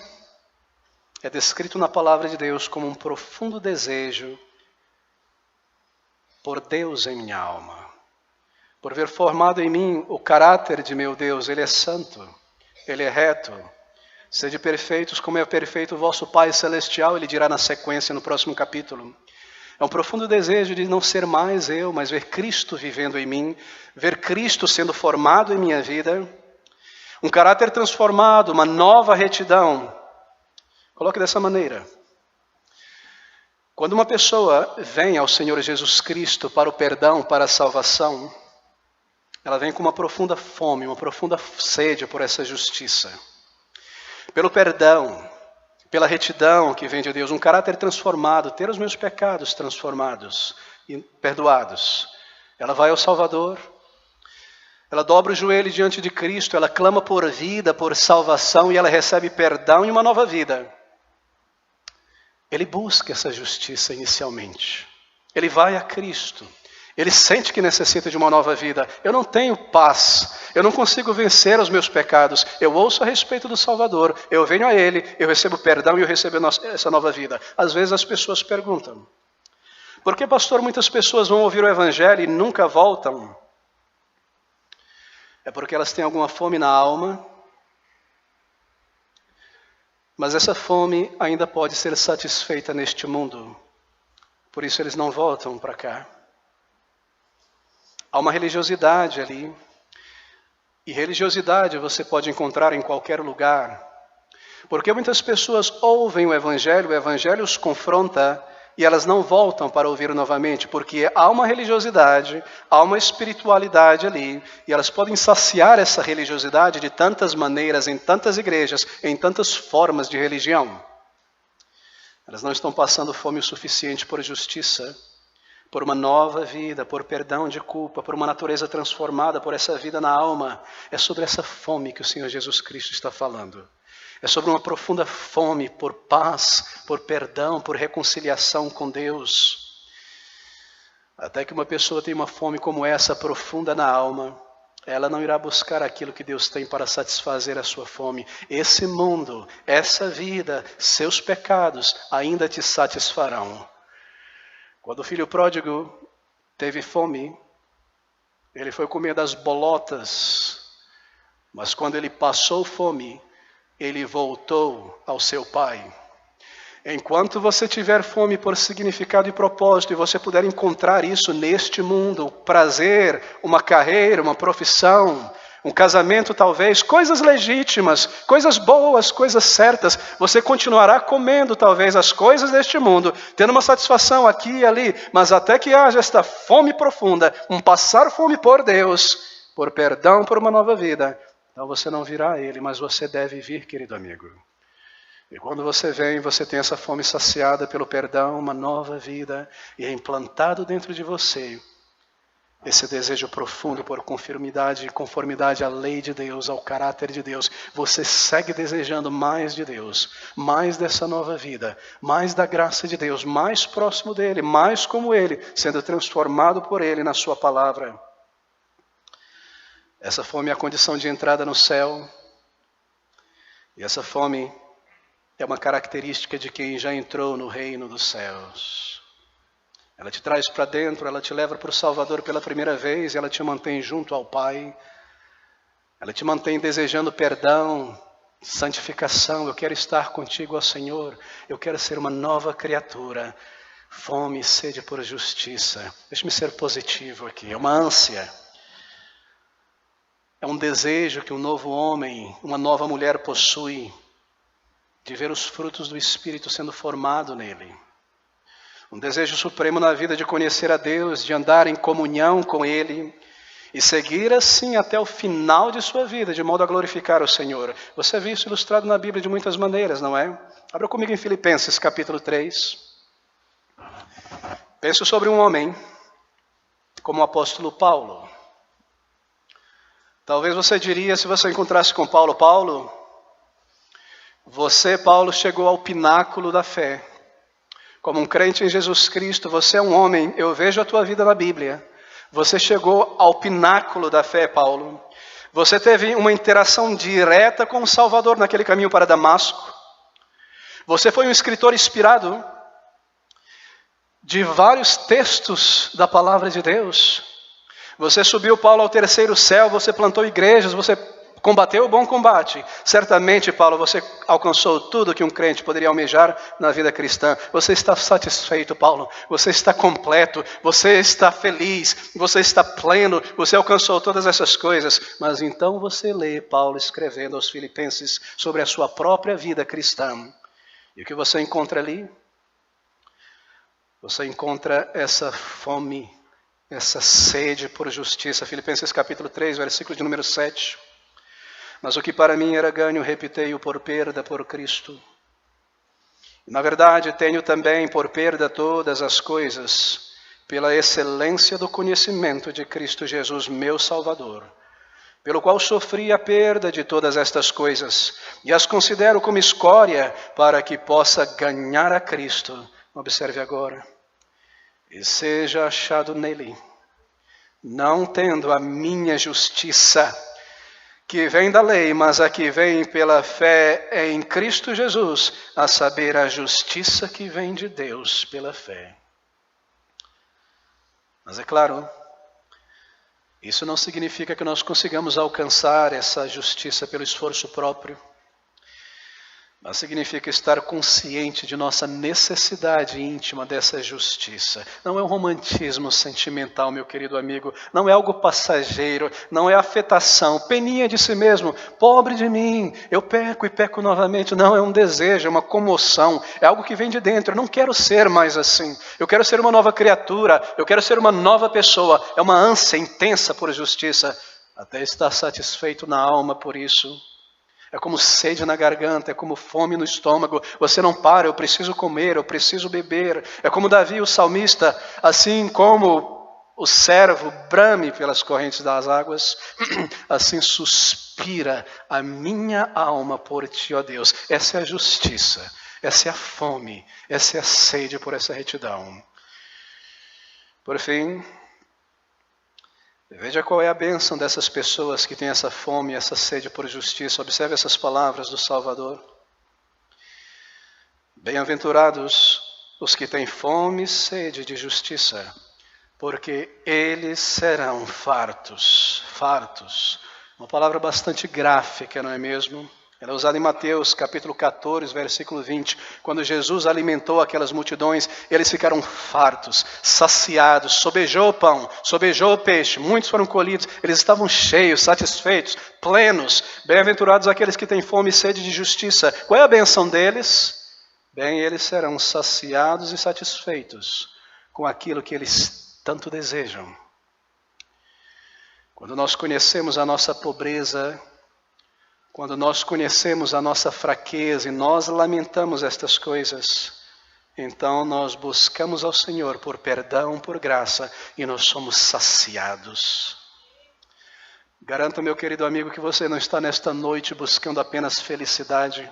é descrito na palavra de Deus como um profundo desejo por Deus em minha alma. Por ver formado em mim o caráter de meu Deus. Ele é santo, Ele é reto. Sede perfeitos como é perfeito o vosso Pai Celestial, Ele dirá na sequência no próximo capítulo. É um profundo desejo de não ser mais eu, mas ver Cristo vivendo em mim, ver Cristo sendo formado em minha vida, um caráter transformado, uma nova retidão. Coloque dessa maneira. Quando uma pessoa vem ao Senhor Jesus Cristo para o perdão, para a salvação, ela vem com uma profunda fome, uma profunda sede por essa justiça. Pelo perdão, pela retidão que vem de Deus, um caráter transformado, ter os meus pecados transformados e perdoados. Ela vai ao Salvador, ela dobra o joelho diante de Cristo, ela clama por vida, por salvação, e ela recebe perdão e uma nova vida. Ele busca essa justiça inicialmente. Ele vai a Cristo. Ele sente que necessita de uma nova vida. Eu não tenho paz. Eu não consigo vencer os meus pecados. Eu ouço a respeito do Salvador. Eu venho a Ele, eu recebo perdão e eu recebo essa nova vida. Às vezes as pessoas perguntam: por que, pastor, muitas pessoas vão ouvir o Evangelho e nunca voltam? É porque elas têm alguma fome na alma, mas essa fome ainda pode ser satisfeita neste mundo. Por isso eles não voltam para cá. Há uma religiosidade ali. E religiosidade você pode encontrar em qualquer lugar. Porque muitas pessoas ouvem o Evangelho os confronta e elas não voltam para ouvir novamente. Porque há uma religiosidade, há uma espiritualidade ali. E elas podem saciar essa religiosidade de tantas maneiras, em tantas igrejas, em tantas formas de religião. Elas não estão passando fome o suficiente por justiça, por uma nova vida, por perdão de culpa, por uma natureza transformada, por essa vida na alma. É sobre essa fome que o Senhor Jesus Cristo está falando. É sobre uma profunda fome por paz, por perdão, por reconciliação com Deus. Até que uma pessoa tenha uma fome como essa, profunda na alma, ela não irá buscar aquilo que Deus tem para satisfazer a sua fome. Esse mundo, essa vida, seus pecados ainda te satisfarão. Quando o filho pródigo teve fome, ele foi comer das bolotas, mas quando ele passou fome, ele voltou ao seu pai. Enquanto você tiver fome por significado e propósito, e você puder encontrar isso neste mundo, prazer, uma carreira, uma profissão, um casamento talvez, coisas legítimas, coisas boas, coisas certas, você continuará comendo talvez as coisas deste mundo, tendo uma satisfação aqui e ali, mas até que haja esta fome profunda, um passar fome por Deus, por perdão, por uma nova vida, então você não virá a Ele, mas você deve vir, querido amigo. E quando você vem, você tem essa fome saciada pelo perdão, uma nova vida, e é implantado dentro de você esse desejo profundo por conformidade à lei de Deus, ao caráter de Deus. Você segue desejando mais de Deus, mais dessa nova vida, mais da graça de Deus, mais próximo dEle, mais como Ele, sendo transformado por Ele na sua palavra. Essa fome é a condição de entrada no céu. E essa fome é uma característica de quem já entrou no reino dos céus. Ela te traz para dentro, ela te leva para o Salvador pela primeira vez, ela te mantém junto ao Pai. Ela te mantém desejando perdão, santificação. Eu quero estar contigo, ó Senhor. Eu quero ser uma nova criatura. Fome e sede por justiça. Deixa-me ser positivo aqui. É uma ânsia. É um desejo que um novo homem, uma nova mulher possui, de ver os frutos do Espírito sendo formado nele. Um desejo supremo na vida de conhecer a Deus, de andar em comunhão com Ele e seguir assim até o final de sua vida, de modo a glorificar o Senhor. Você vê isso ilustrado na Bíblia de muitas maneiras, não é? Abra comigo em Filipenses capítulo 3. Penso sobre um homem como o apóstolo Paulo. Talvez você diria, se você encontrasse com Paulo, Paulo, chegou ao pináculo da fé. Como um crente em Jesus Cristo, você é um homem, eu vejo a tua vida na Bíblia. Você chegou ao pináculo da fé, Paulo. Você teve uma interação direta com o Salvador naquele caminho para Damasco. Você foi um escritor inspirado de vários textos da palavra de Deus. Você subiu, Paulo, ao terceiro céu, você plantou igrejas, você combateu o bom combate. Certamente, Paulo, você alcançou tudo que um crente poderia almejar na vida cristã. Você está satisfeito, Paulo. Você está completo. Você está feliz. Você está pleno. Você alcançou todas essas coisas. Mas então você lê Paulo escrevendo aos Filipenses sobre a sua própria vida cristã. E o que você encontra ali? Você encontra essa fome, essa sede por justiça. Filipenses capítulo 3, versículo de número 7. Mas o que para mim era ganho, repitei-o por perda por Cristo. Na verdade, tenho também por perda todas as coisas, pela excelência do conhecimento de Cristo Jesus, meu Salvador, pelo qual sofri a perda de todas estas coisas, e as considero como escória, para que possa ganhar a Cristo. Observe agora. E seja achado nele, não tendo a minha justiça, que vem da lei, mas a que vem pela fé em Cristo Jesus, a saber, a justiça que vem de Deus pela fé. Mas é claro, isso não significa que nós consigamos alcançar essa justiça pelo esforço próprio, mas significa estar consciente de nossa necessidade íntima dessa justiça. Não é um romantismo sentimental, meu querido amigo. Não é algo passageiro. Não é afetação, peninha de si mesmo. Pobre de mim, eu peco e peco novamente. Não, é um desejo, é uma comoção. É algo que vem de dentro. Eu não quero ser mais assim. Eu quero ser uma nova criatura. Eu quero ser uma nova pessoa. É uma ânsia intensa por justiça. Até estar satisfeito na alma por isso. É como sede na garganta, é como fome no estômago. Você não para, eu preciso comer, eu preciso beber. É como Davi, o salmista, assim como o servo brame pelas correntes das águas, assim suspira a minha alma por ti, ó Deus. Essa é a justiça, essa é a fome, essa é a sede por essa retidão. Por fim, veja qual é a bênção dessas pessoas que têm essa fome, essa sede por justiça. Observe essas palavras do Salvador. Bem-aventurados os que têm fome e sede de justiça, porque eles serão fartos. Fartos. Uma palavra bastante gráfica, não é mesmo? Ela é usada em Mateus capítulo 14, versículo 20. Quando Jesus alimentou aquelas multidões, eles ficaram fartos, saciados, sobejou o pão, sobejou o peixe, muitos foram colhidos, eles estavam cheios, satisfeitos, plenos. Bem-aventurados aqueles que têm fome e sede de justiça. Qual é a benção deles? Bem, eles serão saciados e satisfeitos com aquilo que eles tanto desejam. Quando nós conhecemos a nossa pobreza, Quando nós conhecemos a nossa fraqueza e nós lamentamos estas coisas, então nós buscamos ao Senhor por perdão, por graça, e nós somos saciados. Garanto, meu querido amigo, que você não está nesta noite buscando apenas felicidade,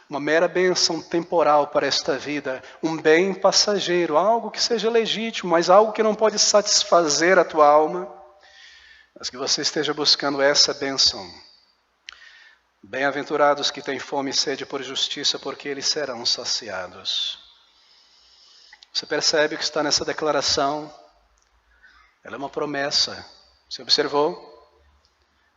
uma mera bênção temporal para esta vida, um bem passageiro, algo que seja legítimo, mas algo que não pode satisfazer a tua alma, mas que você esteja buscando essa bênção. Bem-aventurados que têm fome e sede por justiça, porque eles serão saciados. Você percebe que está nessa declaração? Ela é uma promessa. Você observou?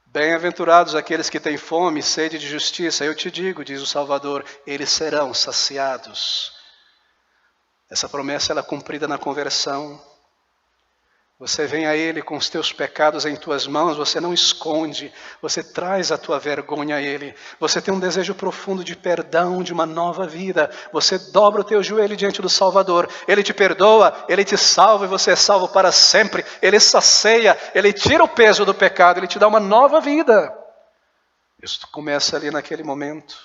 Bem-aventurados aqueles que têm fome e sede de justiça. Eu te digo, diz o Salvador, eles serão saciados. Essa promessa ela é cumprida na conversão. Você vem a Ele com os teus pecados em tuas mãos, você não esconde, você traz a tua vergonha a Ele. Você tem um desejo profundo de perdão, de uma nova vida. Você dobra o teu joelho diante do Salvador. Ele te perdoa, Ele te salva e você é salvo para sempre. Ele sacia, Ele tira o peso do pecado, Ele te dá uma nova vida. Isso começa ali naquele momento.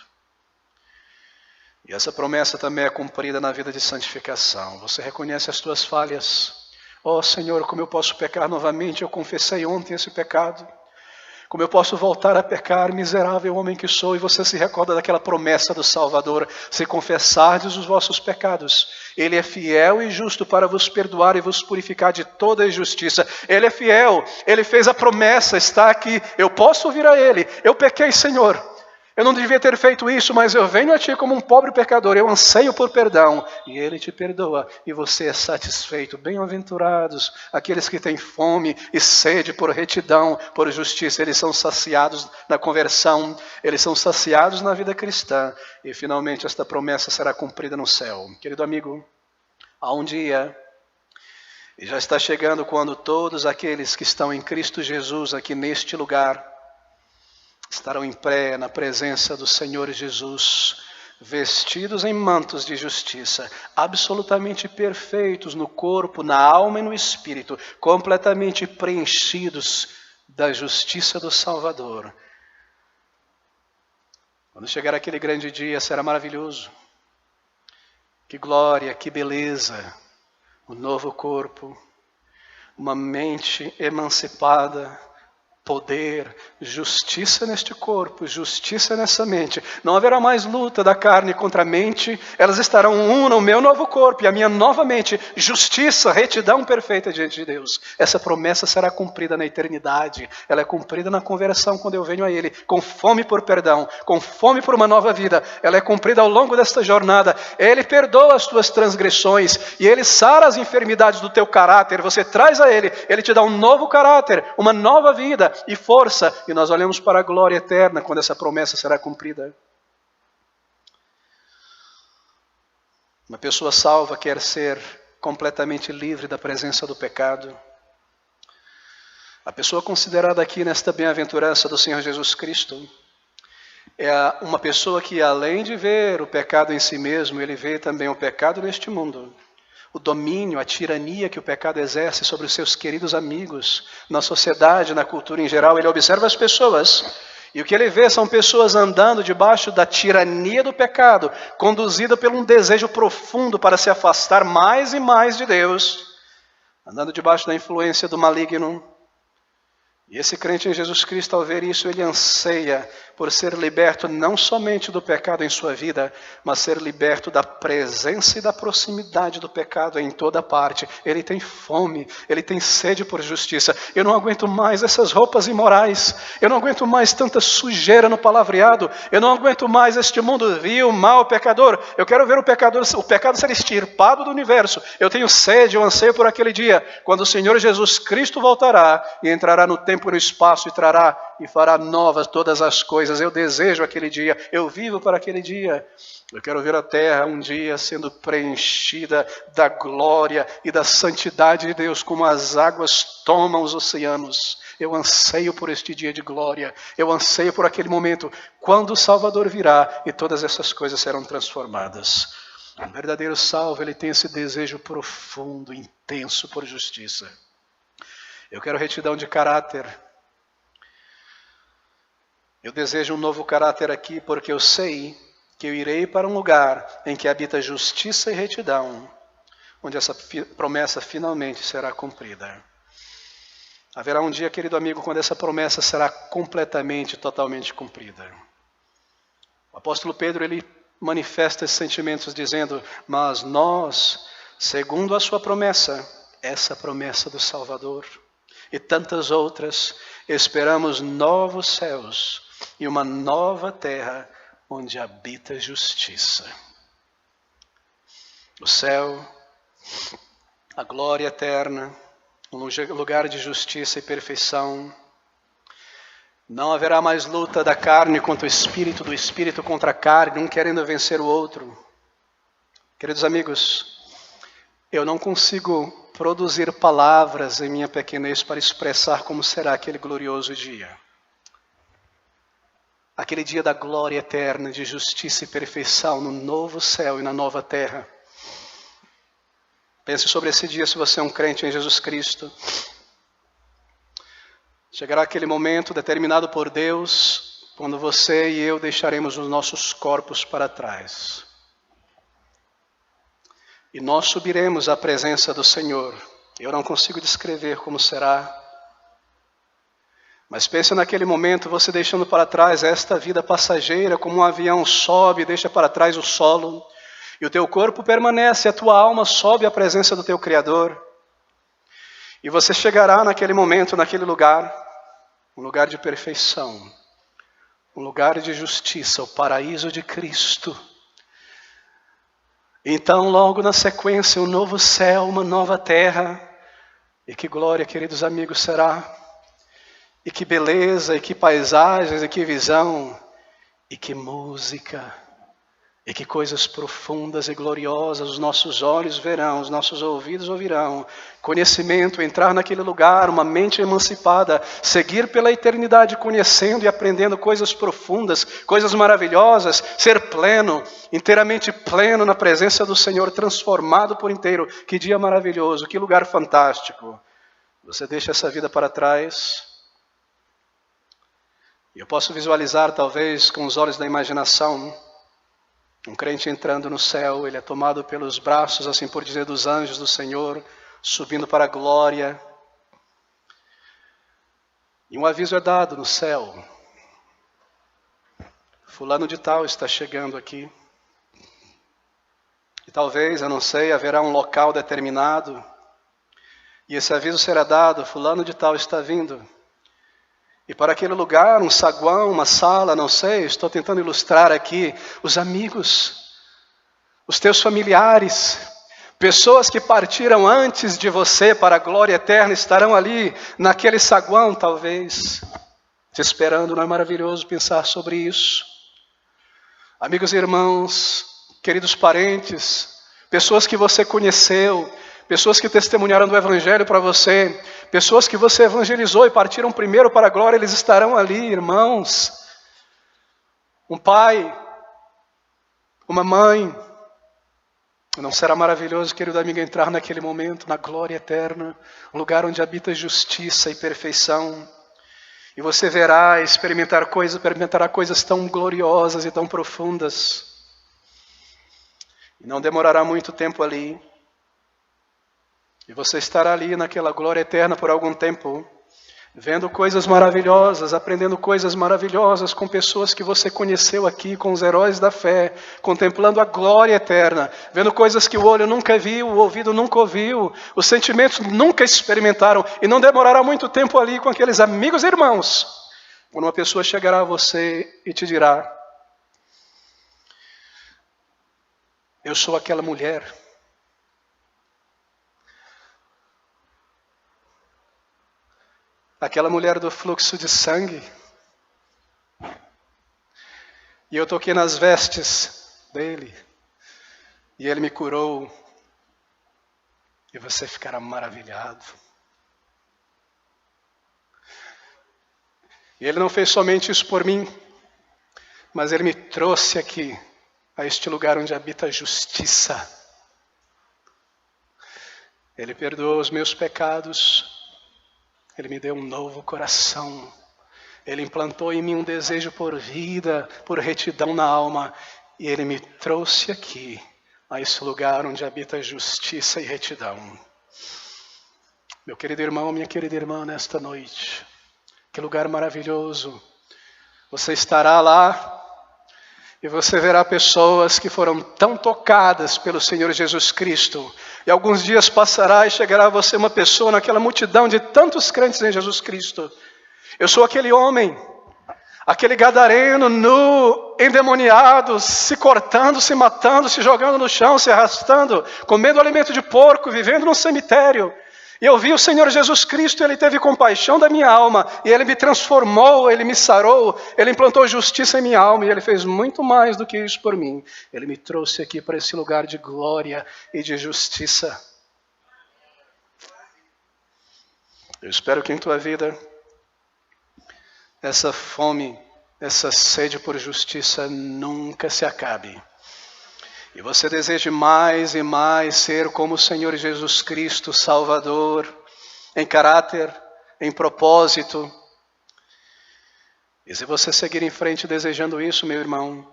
E essa promessa também é cumprida na vida de santificação. Você reconhece as tuas falhas. Oh Senhor, como eu posso pecar novamente? Eu confessei ontem esse pecado. Como eu posso voltar a pecar, miserável homem que sou? E você se recorda daquela promessa do Salvador: se confessardes os vossos pecados, Ele é fiel e justo para vos perdoar e vos purificar de toda injustiça. Ele é fiel, Ele fez a promessa, está aqui. Eu posso vir a Ele. Eu pequei, Senhor. Eu não devia ter feito isso, mas eu venho a Ti como um pobre pecador. Eu anseio por perdão. E Ele te perdoa e você é satisfeito. Bem-aventurados aqueles que têm fome e sede por retidão, por justiça. Eles são saciados na conversão. Eles são saciados na vida cristã. E finalmente esta promessa será cumprida no céu. Querido amigo, há um dia, e já está chegando, quando todos aqueles que estão em Cristo Jesus aqui neste lugar estarão em pé na presença do Senhor Jesus, vestidos em mantos de justiça, absolutamente perfeitos no corpo, na alma e no espírito, completamente preenchidos da justiça do Salvador. Quando chegar aquele grande dia, será maravilhoso. Que glória, que beleza, um novo corpo, uma mente emancipada, poder, justiça neste corpo, justiça nessa mente. Não haverá mais luta da carne contra a mente, elas estarão no meu novo corpo e a minha nova mente. Justiça, retidão perfeita diante de Deus. Essa promessa será cumprida na eternidade, ela é cumprida na conversão quando eu venho a Ele, com fome por perdão, com fome por uma nova vida. Ela é cumprida ao longo desta jornada. Ele perdoa as tuas transgressões e Ele sara as enfermidades do teu caráter. Você traz a Ele, Ele te dá um novo caráter, uma nova vida e força, e nós olhamos para a glória eterna quando essa promessa será cumprida. Uma pessoa salva quer ser completamente livre da presença do pecado. A pessoa considerada aqui nesta bem-aventurança do Senhor Jesus Cristo é uma pessoa que, além de ver o pecado em si mesmo, ele vê também o pecado neste mundo. O domínio, a tirania que o pecado exerce sobre os seus queridos amigos, na sociedade, na cultura em geral. Ele observa as pessoas e o que ele vê são pessoas andando debaixo da tirania do pecado, conduzida por um desejo profundo para se afastar mais e mais de Deus, andando debaixo da influência do maligno. E esse crente em Jesus Cristo, ao ver isso, ele anseia por ser liberto não somente do pecado em sua vida, mas ser liberto da presença e da proximidade do pecado em toda parte. Ele tem fome, ele tem sede por justiça. Eu não aguento mais essas roupas imorais, eu não aguento mais tanta sujeira no palavreado, eu não aguento mais este mundo vil, mau, pecador. Eu quero ver o pecado ser extirpado do universo. Eu tenho sede, eu anseio por aquele dia, quando o Senhor Jesus Cristo voltará e entrará no tempo e no espaço e trará e fará novas todas as coisas. Eu desejo aquele dia, eu vivo para aquele dia. Eu quero ver a terra um dia sendo preenchida da glória e da santidade de Deus, como as águas tomam os oceanos. Eu anseio por este dia de glória, eu anseio por aquele momento, quando o Salvador virá e todas essas coisas serão transformadas. O verdadeiro salvo, ele tem esse desejo profundo, intenso por justiça. Eu quero retidão de caráter. Eu desejo um novo caráter aqui porque eu sei que eu irei para um lugar em que habita justiça e retidão, onde essa promessa finalmente será cumprida. Haverá um dia, querido amigo, quando essa promessa será completamente, totalmente cumprida. O apóstolo Pedro, ele manifesta esses sentimentos dizendo: mas nós, segundo a sua promessa, essa promessa do Salvador e tantas outras, esperamos novos céus e uma nova terra onde habita justiça. O céu, a glória eterna, um lugar de justiça e perfeição. Não haverá mais luta da carne contra o espírito, do espírito contra a carne, um querendo vencer o outro. Queridos amigos, eu não consigo produzir palavras em minha pequenez para expressar como será aquele glorioso dia. Aquele dia da glória eterna, de justiça e perfeição no novo céu e na nova terra. Pense sobre esse dia se você é um crente em Jesus Cristo. Chegará aquele momento determinado por Deus, quando você e eu deixaremos os nossos corpos para trás. E nós subiremos à presença do Senhor. Eu não consigo descrever como será. Mas pense naquele momento, você deixando para trás esta vida passageira, como um avião sobe e deixa para trás o solo. E o teu corpo permanece, a tua alma sobe à presença do teu Criador. E você chegará naquele momento, naquele lugar, um lugar de perfeição, um lugar de justiça, o paraíso de Cristo. Então, logo na sequência, um novo céu, uma nova terra. E que glória, queridos amigos, será. E que beleza, e que paisagens, e que visão, e que música. E que coisas profundas e gloriosas os nossos olhos verão, os nossos ouvidos ouvirão. Conhecimento, entrar naquele lugar, uma mente emancipada, seguir pela eternidade conhecendo e aprendendo coisas profundas, coisas maravilhosas, ser pleno, inteiramente pleno na presença do Senhor, transformado por inteiro. Que dia maravilhoso, que lugar fantástico. Você deixa essa vida para trás. E eu posso visualizar, talvez, com os olhos da imaginação, um crente entrando no céu, ele é tomado pelos braços, assim por dizer, dos anjos do Senhor, subindo para a glória. E um aviso é dado no céu. Fulano de tal está chegando aqui. E talvez, eu não sei, haverá um local determinado. E esse aviso será dado, fulano de tal está vindo. E para aquele lugar, um saguão, uma sala, não sei, estou tentando ilustrar aqui, os amigos, os teus familiares, pessoas que partiram antes de você para a glória eterna, estarão ali naquele saguão, talvez, te esperando. Não é maravilhoso pensar sobre isso? Amigos e irmãos, queridos parentes, pessoas que você conheceu, pessoas que testemunharam do Evangelho para você, pessoas que você evangelizou e partiram primeiro para a glória, eles estarão ali, irmãos. Um pai, uma mãe. Não será maravilhoso, querido amigo, entrar naquele momento, na glória eterna, um lugar onde habita justiça e perfeição. E você verá, experimentará coisas tão gloriosas e tão profundas. E não demorará muito tempo ali. E você estará ali naquela glória eterna por algum tempo, vendo coisas maravilhosas, aprendendo coisas maravilhosas com pessoas que você conheceu aqui, com os heróis da fé, contemplando a glória eterna, vendo coisas que o olho nunca viu, o ouvido nunca ouviu, os sentimentos nunca experimentaram, e não demorará muito tempo ali com aqueles amigos e irmãos, quando uma pessoa chegará a você e te dirá: eu sou aquela mulher. Aquela mulher do fluxo de sangue. E eu toquei nas vestes dele. E ele me curou. E você ficará maravilhado. E ele não fez somente isso por mim, mas ele me trouxe aqui, a este lugar onde habita a justiça. Ele perdoou os meus pecados. Ele me deu um novo coração. Ele implantou em mim um desejo por vida, por retidão na alma, e Ele me trouxe aqui, a esse lugar onde habita justiça e retidão. Meu querido irmão, minha querida irmã, nesta noite, que lugar maravilhoso. Você estará lá e você verá pessoas que foram tão tocadas pelo Senhor Jesus Cristo. E alguns dias passará e chegará a você uma pessoa naquela multidão de tantos crentes em Jesus Cristo. Eu sou aquele homem, aquele gadareno nu, endemoniado, se cortando, se matando, se jogando no chão, se arrastando, comendo alimento de porco, vivendo num cemitério. E eu vi o Senhor Jesus Cristo, Ele teve compaixão da minha alma, e Ele me transformou, Ele me sarou, Ele implantou justiça em minha alma, e Ele fez muito mais do que isso por mim. Ele me trouxe aqui para esse lugar de glória e de justiça. Eu espero que em tua vida, essa fome, essa sede por justiça nunca se acabe. E você deseje mais e mais ser como o Senhor Jesus Cristo, Salvador, em caráter, em propósito. E se você seguir em frente desejando isso, meu irmão,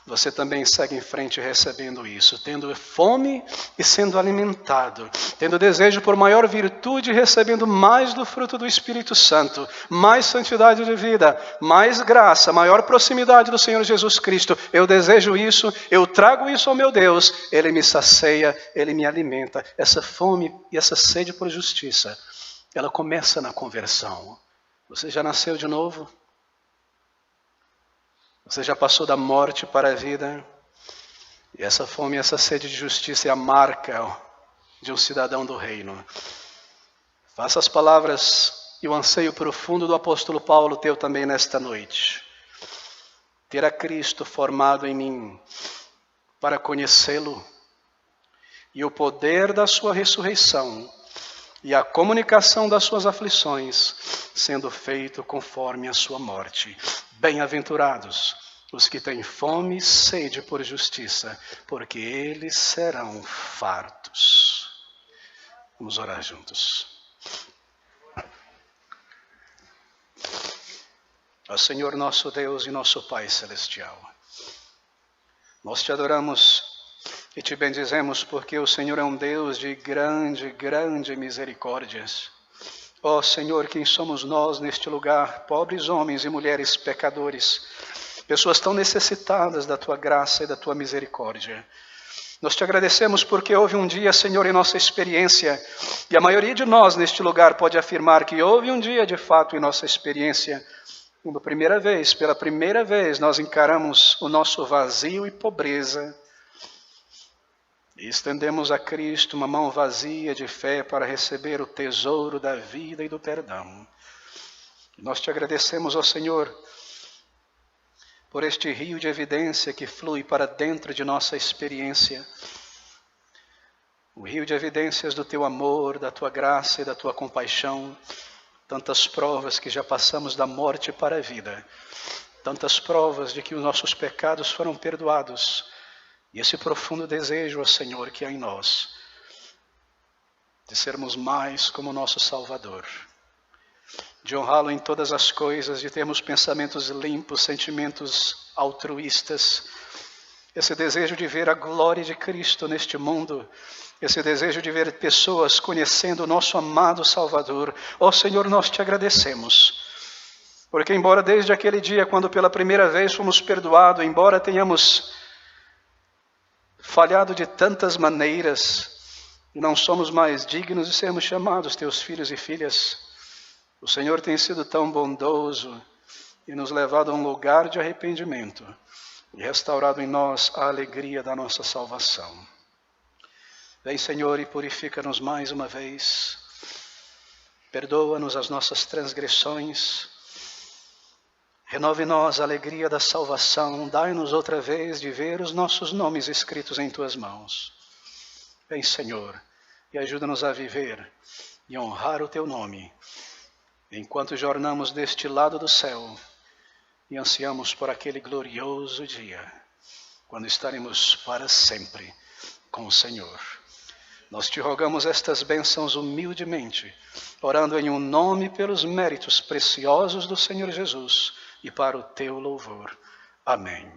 você também segue em frente recebendo isso, tendo fome e sendo alimentado, tendo desejo por maior virtude, recebendo mais do fruto do Espírito Santo, mais santidade de vida, mais graça, maior proximidade do Senhor Jesus Cristo. Eu desejo isso, eu trago isso ao meu Deus, Ele me sacia, Ele me alimenta. Essa fome e essa sede por justiça, ela começa na conversão. Você já nasceu de novo? Você já passou da morte para a vida? E essa fome e essa sede de justiça é a marca de um cidadão do reino. Faça as palavras e o anseio profundo do apóstolo Paulo teu também nesta noite. Ter a Cristo formado em mim para conhecê-lo e o poder da sua ressurreição e a comunicação das suas aflições, sendo feito conforme a sua morte. Bem-aventurados os que têm fome e sede por justiça, porque eles serão fartos. Vamos orar juntos. Ó Senhor nosso Deus e nosso Pai Celestial, nós te adoramos e te bendizemos porque o Senhor é um Deus de grande misericórdias. Ó Senhor, quem somos nós neste lugar, pobres homens e mulheres pecadores, pessoas tão necessitadas da Tua graça e da Tua misericórdia. Nós te agradecemos porque houve um dia, Senhor, em nossa experiência, e a maioria de nós neste lugar pode afirmar que houve um dia de fato em nossa experiência, quando pela primeira vez nós encaramos o nosso vazio e pobreza, e estendemos a Cristo uma mão vazia de fé para receber o tesouro da vida e do perdão. Nós te agradecemos, ó Senhor, por este rio de evidência que flui para dentro de nossa experiência. O rio de evidências do teu amor, da tua graça e da tua compaixão. Tantas provas que já passamos da morte para a vida. Tantas provas de que os nossos pecados foram perdoados. E esse profundo desejo, ó Senhor, que há em nós, de sermos mais como nosso Salvador, de honrá-lo em todas as coisas, de termos pensamentos limpos, sentimentos altruístas, esse desejo de ver a glória de Cristo neste mundo, esse desejo de ver pessoas conhecendo o nosso amado Salvador. Ó Senhor, nós te agradecemos, porque embora desde aquele dia, quando pela primeira vez fomos perdoados, embora tenhamos falhado de tantas maneiras, e não somos mais dignos de sermos chamados teus filhos e filhas, o Senhor tem sido tão bondoso e nos levado a um lugar de arrependimento e restaurado em nós a alegria da nossa salvação. Vem, Senhor, e purifica-nos mais uma vez. Perdoa-nos as nossas transgressões. Renove em nós a alegria da salvação. Dai-nos outra vez de ver os nossos nomes escritos em Tuas mãos. Vem, Senhor, e ajuda-nos a viver e honrar o Teu nome, enquanto jornamos deste lado do céu e ansiamos por aquele glorioso dia, quando estaremos para sempre com o Senhor. Nós te rogamos estas bênçãos humildemente, orando em um nome pelos méritos preciosos do Senhor Jesus e para o teu louvor. Amém.